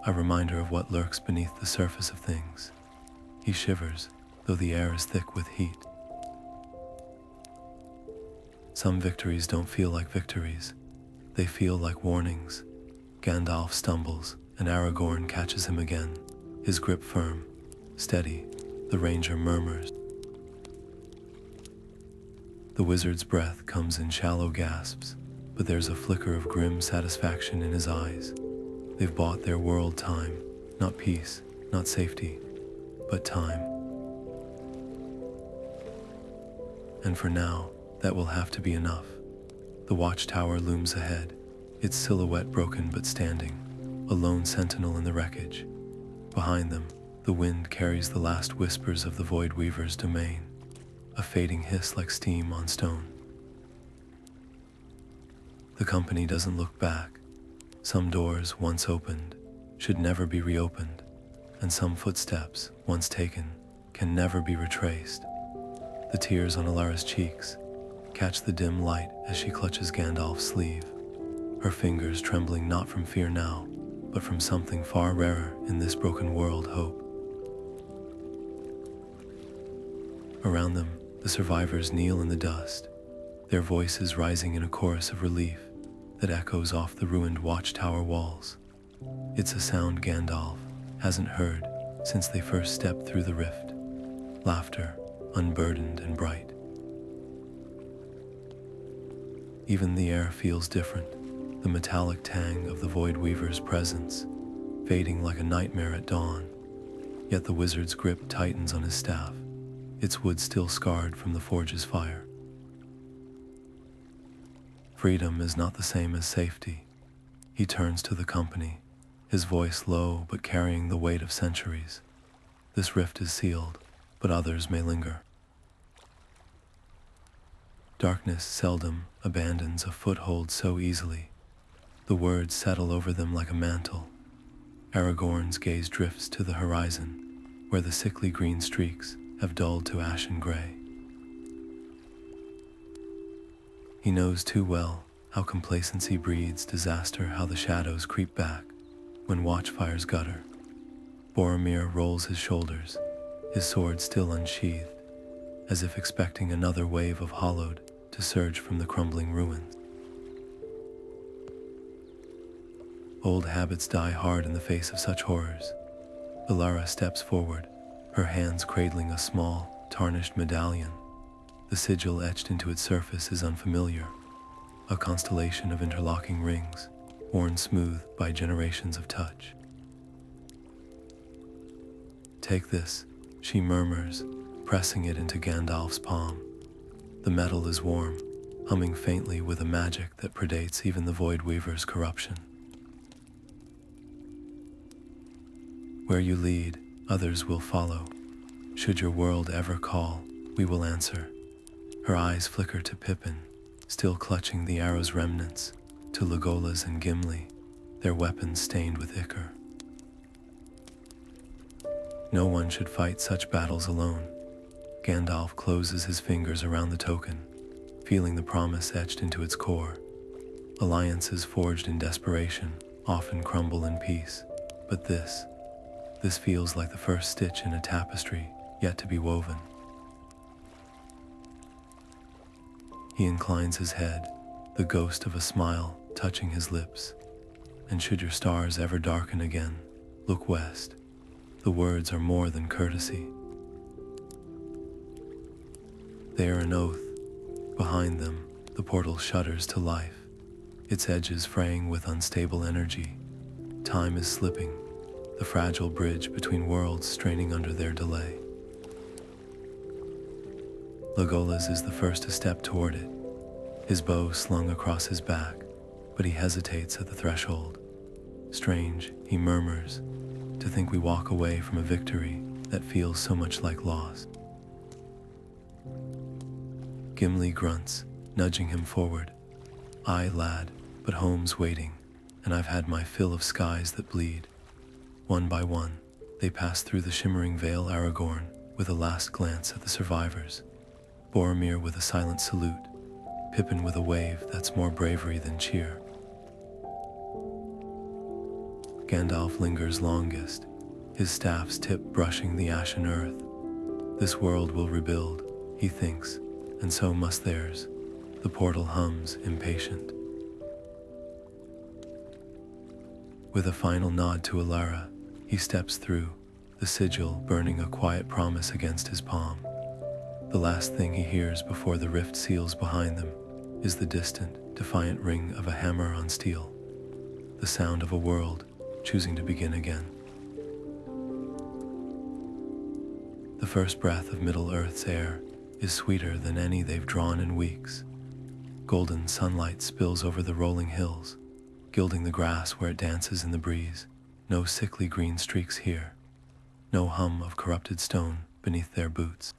a reminder of what lurks beneath the surface of things. He shivers, though the air is thick with heat. Some victories don't feel like victories. They feel like warnings. Gandalf stumbles, and Aragorn catches him again, his grip firm, steady. The ranger murmurs. The wizard's breath comes in shallow gasps, but there's a flicker of grim satisfaction in his eyes. They've bought their world time, not peace, not safety, but time. And for now, that will have to be enough. The watchtower looms ahead, its silhouette broken but standing, a lone sentinel in the wreckage. Behind them, the wind carries the last whispers of the Voidweaver's domain, a fading hiss like steam on stone. The company doesn't look back. Some doors, once opened, should never be reopened, and some footsteps, once taken, can never be retraced. The tears on Elara's cheeks catch the dim light as she clutches Gandalf's sleeve, her fingers trembling not from fear now, but from something far rarer in this broken world, hope. Around them, the survivors kneel in the dust, their voices rising in a chorus of relief that echoes off the ruined watchtower walls. It's a sound Gandalf hasn't heard since they first stepped through the rift. Laughter, unburdened and bright. Even the air feels different, the metallic tang of the Voidweaver's presence, fading like a nightmare at dawn. Yet the wizard's grip tightens on his staff, its wood still scarred from the forge's fire. Freedom is not the same as safety. He turns to the company, his voice low but carrying the weight of centuries. This rift is sealed, but others may linger. Darkness seldom abandons a foothold so easily. The words settle over them like a mantle. Aragorn's gaze drifts to the horizon, where the sickly green streaks have dulled to ashen gray. He knows too well how complacency breeds disaster, how the shadows creep back when watchfires gutter. Boromir rolls his shoulders, his sword still unsheathed, as if expecting another wave of hollowed to surge from the crumbling ruins. Old habits die hard in the face of such horrors. Elara steps forward, her hands cradling a small, tarnished medallion. The sigil etched into its surface is unfamiliar, a constellation of interlocking rings, worn smooth by generations of touch. "Take this," she murmurs, pressing it into Gandalf's palm. The metal is warm, humming faintly with a magic that predates even the Voidweaver's corruption. "Where you lead, others will follow. Should your world ever call, we will answer." Her eyes flicker to Pippin, still clutching the arrow's remnants, to Legolas and Gimli, their weapons stained with ichor. No one should fight such battles alone. Gandalf closes his fingers around the token, feeling the promise etched into its core. Alliances forged in desperation often crumble in peace, but this feels like the first stitch in a tapestry yet to be woven. He inclines his head, the ghost of a smile touching his lips. And should your stars ever darken again, look west. The words are more than courtesy. They are an oath. Behind them, the portal shudders to life, its edges fraying with unstable energy. Time is slipping, the fragile bridge between worlds straining under their delay. Legolas is the first to step toward it, his bow slung across his back, but he hesitates at the threshold. Strange, he murmurs, to think we walk away from a victory that feels so much like loss. Gimli grunts, nudging him forward. Aye, lad, but home's waiting, and I've had my fill of skies that bleed. One by one, they pass through the shimmering Vale Aragorn with a last glance at the survivors. Boromir with a silent salute, Pippin with a wave that's more bravery than cheer. Gandalf lingers longest, his staff's tip brushing the ashen earth. This world will rebuild, he thinks, and so must theirs. The portal hums, impatient. With a final nod to Alara, he steps through, the sigil burning a quiet promise against his palm. The last thing he hears before the rift seals behind them is the distant, defiant ring of a hammer on steel, the sound of a world choosing to begin again. The first breath of Middle-earth's air is sweeter than any they've drawn in weeks. Golden sunlight spills over the rolling hills, gilding the grass where it dances in the breeze. No sickly green streaks here, no hum of corrupted stone beneath their boots.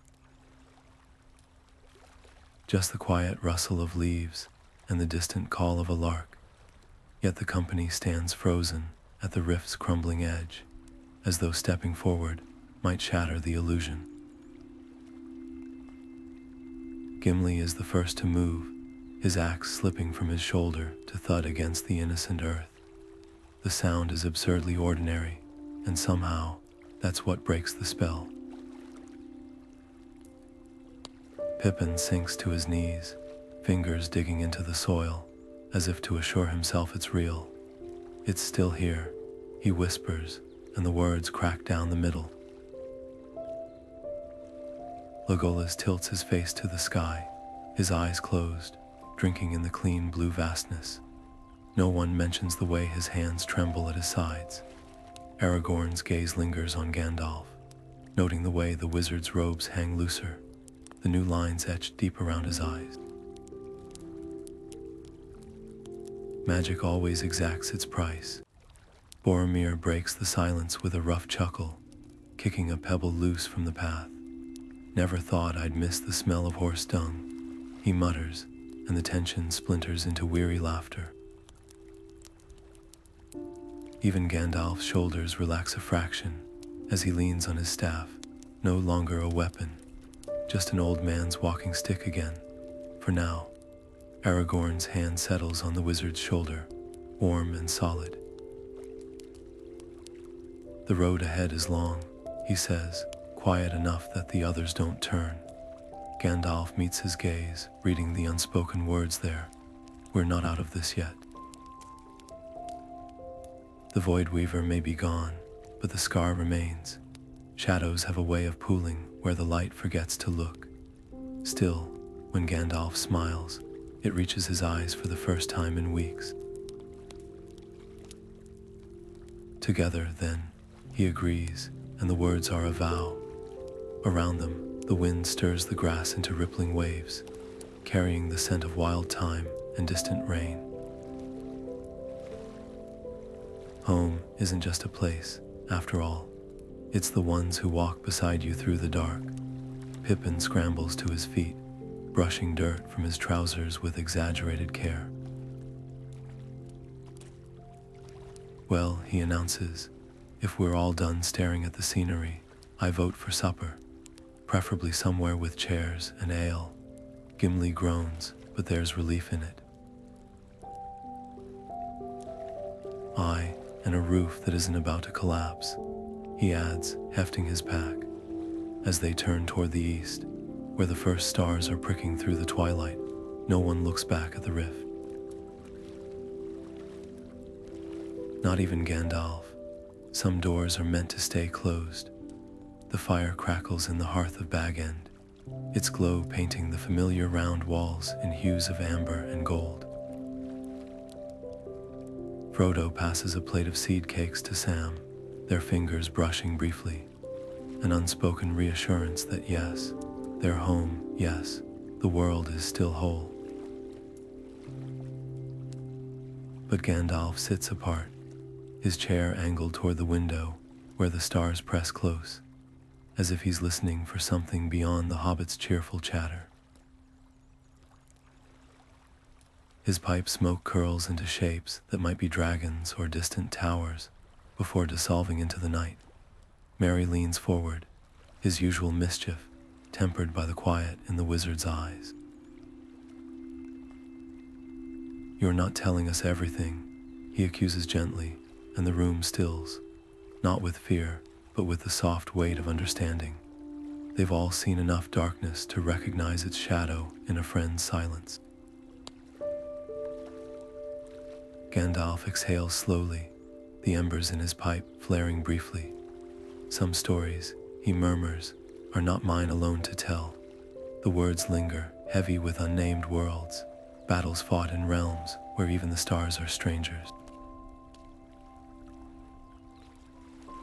Just the quiet rustle of leaves and the distant call of a lark. Yet the company stands frozen at the rift's crumbling edge, as though stepping forward might shatter the illusion. Gimli is the first to move, his axe slipping from his shoulder to thud against the innocent earth. The sound is absurdly ordinary, and somehow that's what breaks the spell. Pippin sinks to his knees, fingers digging into the soil, as if to assure himself it's real. It's still here, he whispers, and the words crack down the middle. Legolas tilts his face to the sky, his eyes closed, drinking in the clean blue vastness. No one mentions the way his hands tremble at his sides. Aragorn's gaze lingers on Gandalf, noting the way the wizard's robes hang looser, the new lines etched deep around his eyes. Magic always exacts its price. Boromir breaks the silence with a rough chuckle, kicking a pebble loose from the path. Never thought I'd miss the smell of horse dung, he mutters, and the tension splinters into weary laughter. Even Gandalf's shoulders relax a fraction as he leans on his staff, no longer a weapon, just an old man's walking stick again, for now. Aragorn's hand settles on the wizard's shoulder, warm and solid. The road ahead is long, he says, quiet enough that the others don't turn. Gandalf meets his gaze, reading the unspoken words there. We're not out of this yet. The Voidweaver may be gone, but the scar remains. Shadows have a way of pooling where the light forgets to look. Still, when Gandalf smiles, it reaches his eyes for the first time in weeks. Together, then, he agrees, and the words are a vow. Around them, the wind stirs the grass into rippling waves, carrying the scent of wild thyme and distant rain. Home isn't just a place, after all. It's the ones who walk beside you through the dark. Pippin scrambles to his feet, brushing dirt from his trousers with exaggerated care. Well, he announces, if we're all done staring at the scenery, I vote for supper, preferably somewhere with chairs and ale. Gimli groans, but there's relief in it. Aye, and a roof that isn't about to collapse, he adds, hefting his pack, as they turn toward the east, where the first stars are pricking through the twilight. No one looks back at the rift. Not even Gandalf. Some doors are meant to stay closed. The fire crackles in the hearth of Bag End, its glow painting the familiar round walls in hues of amber and gold. Frodo passes a plate of seed cakes to Sam, their fingers brushing briefly, an unspoken reassurance that yes, they're home, yes, the world is still whole. But Gandalf sits apart, his chair angled toward the window where the stars press close, as if he's listening for something beyond the hobbit's cheerful chatter. His pipe smoke curls into shapes that might be dragons or distant towers before dissolving into the night. Merry leans forward, his usual mischief tempered by the quiet in the wizard's eyes. You're not telling us everything, he accuses gently, and the room stills, not with fear, but with the soft weight of understanding. They've all seen enough darkness to recognize its shadow in a friend's silence. Gandalf exhales slowly, the embers in his pipe flaring briefly. Some stories, he murmurs, are not mine alone to tell. The words linger, heavy with unnamed worlds, battles fought in realms where even the stars are strangers.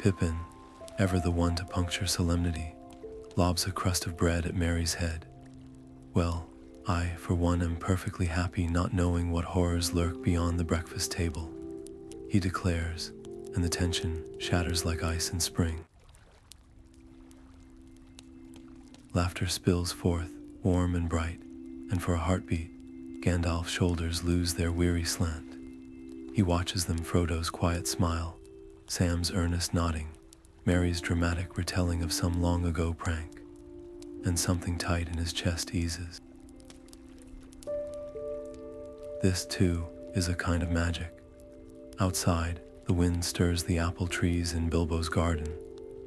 Pippin, ever the one to puncture solemnity, lobs a crust of bread at Merry's head. Well, I, for one, am perfectly happy not knowing what horrors lurk beyond the breakfast table, he declares, and the tension shatters like ice in spring. Laughter spills forth, warm and bright, and for a heartbeat, Gandalf's shoulders lose their weary slant. He watches them, Frodo's quiet smile, Sam's earnest nodding, Merry's dramatic retelling of some long-ago prank, and something tight in his chest eases. This, too, is a kind of magic. Outside, the wind stirs the apple trees in Bilbo's garden,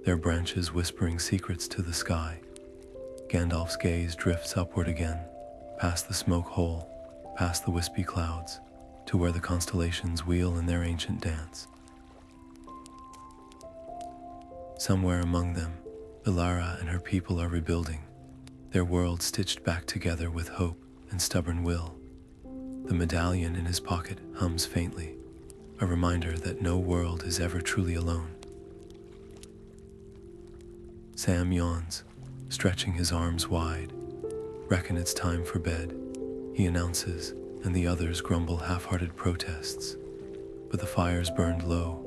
their branches whispering secrets to the sky. Gandalf's gaze drifts upward again, past the smoke hole, past the wispy clouds, to where the constellations wheel in their ancient dance. Somewhere among them, Ilara and her people are rebuilding, their world stitched back together with hope and stubborn will. The medallion in his pocket hums faintly, a reminder that no world is ever truly alone. Sam yawns, stretching his arms wide. Reckon it's time for bed, he announces, and the others grumble half-hearted protests. But the fires burned low,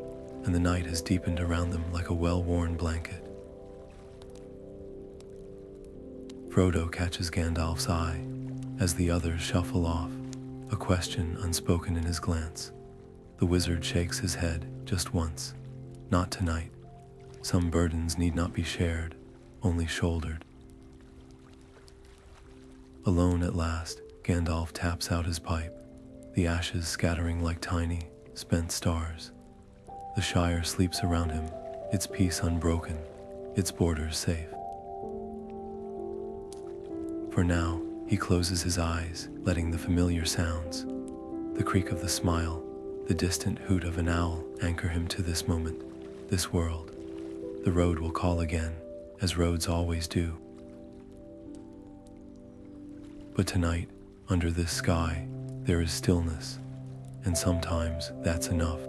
and the night has deepened around them like a well-worn blanket. Frodo catches Gandalf's eye as the others shuffle off, a question unspoken in his glance. The wizard shakes his head just once. Not tonight. Some burdens need not be shared, only shouldered. Alone at last, Gandalf taps out his pipe, the ashes scattering like tiny, spent stars. The Shire sleeps around him, its peace unbroken, its borders safe. For now, he closes his eyes, letting the familiar sounds, the creak of the smile, the distant hoot of an owl anchor him to this moment, this world. The road will call again, as roads always do. But tonight, under this sky, there is stillness, and sometimes that's enough.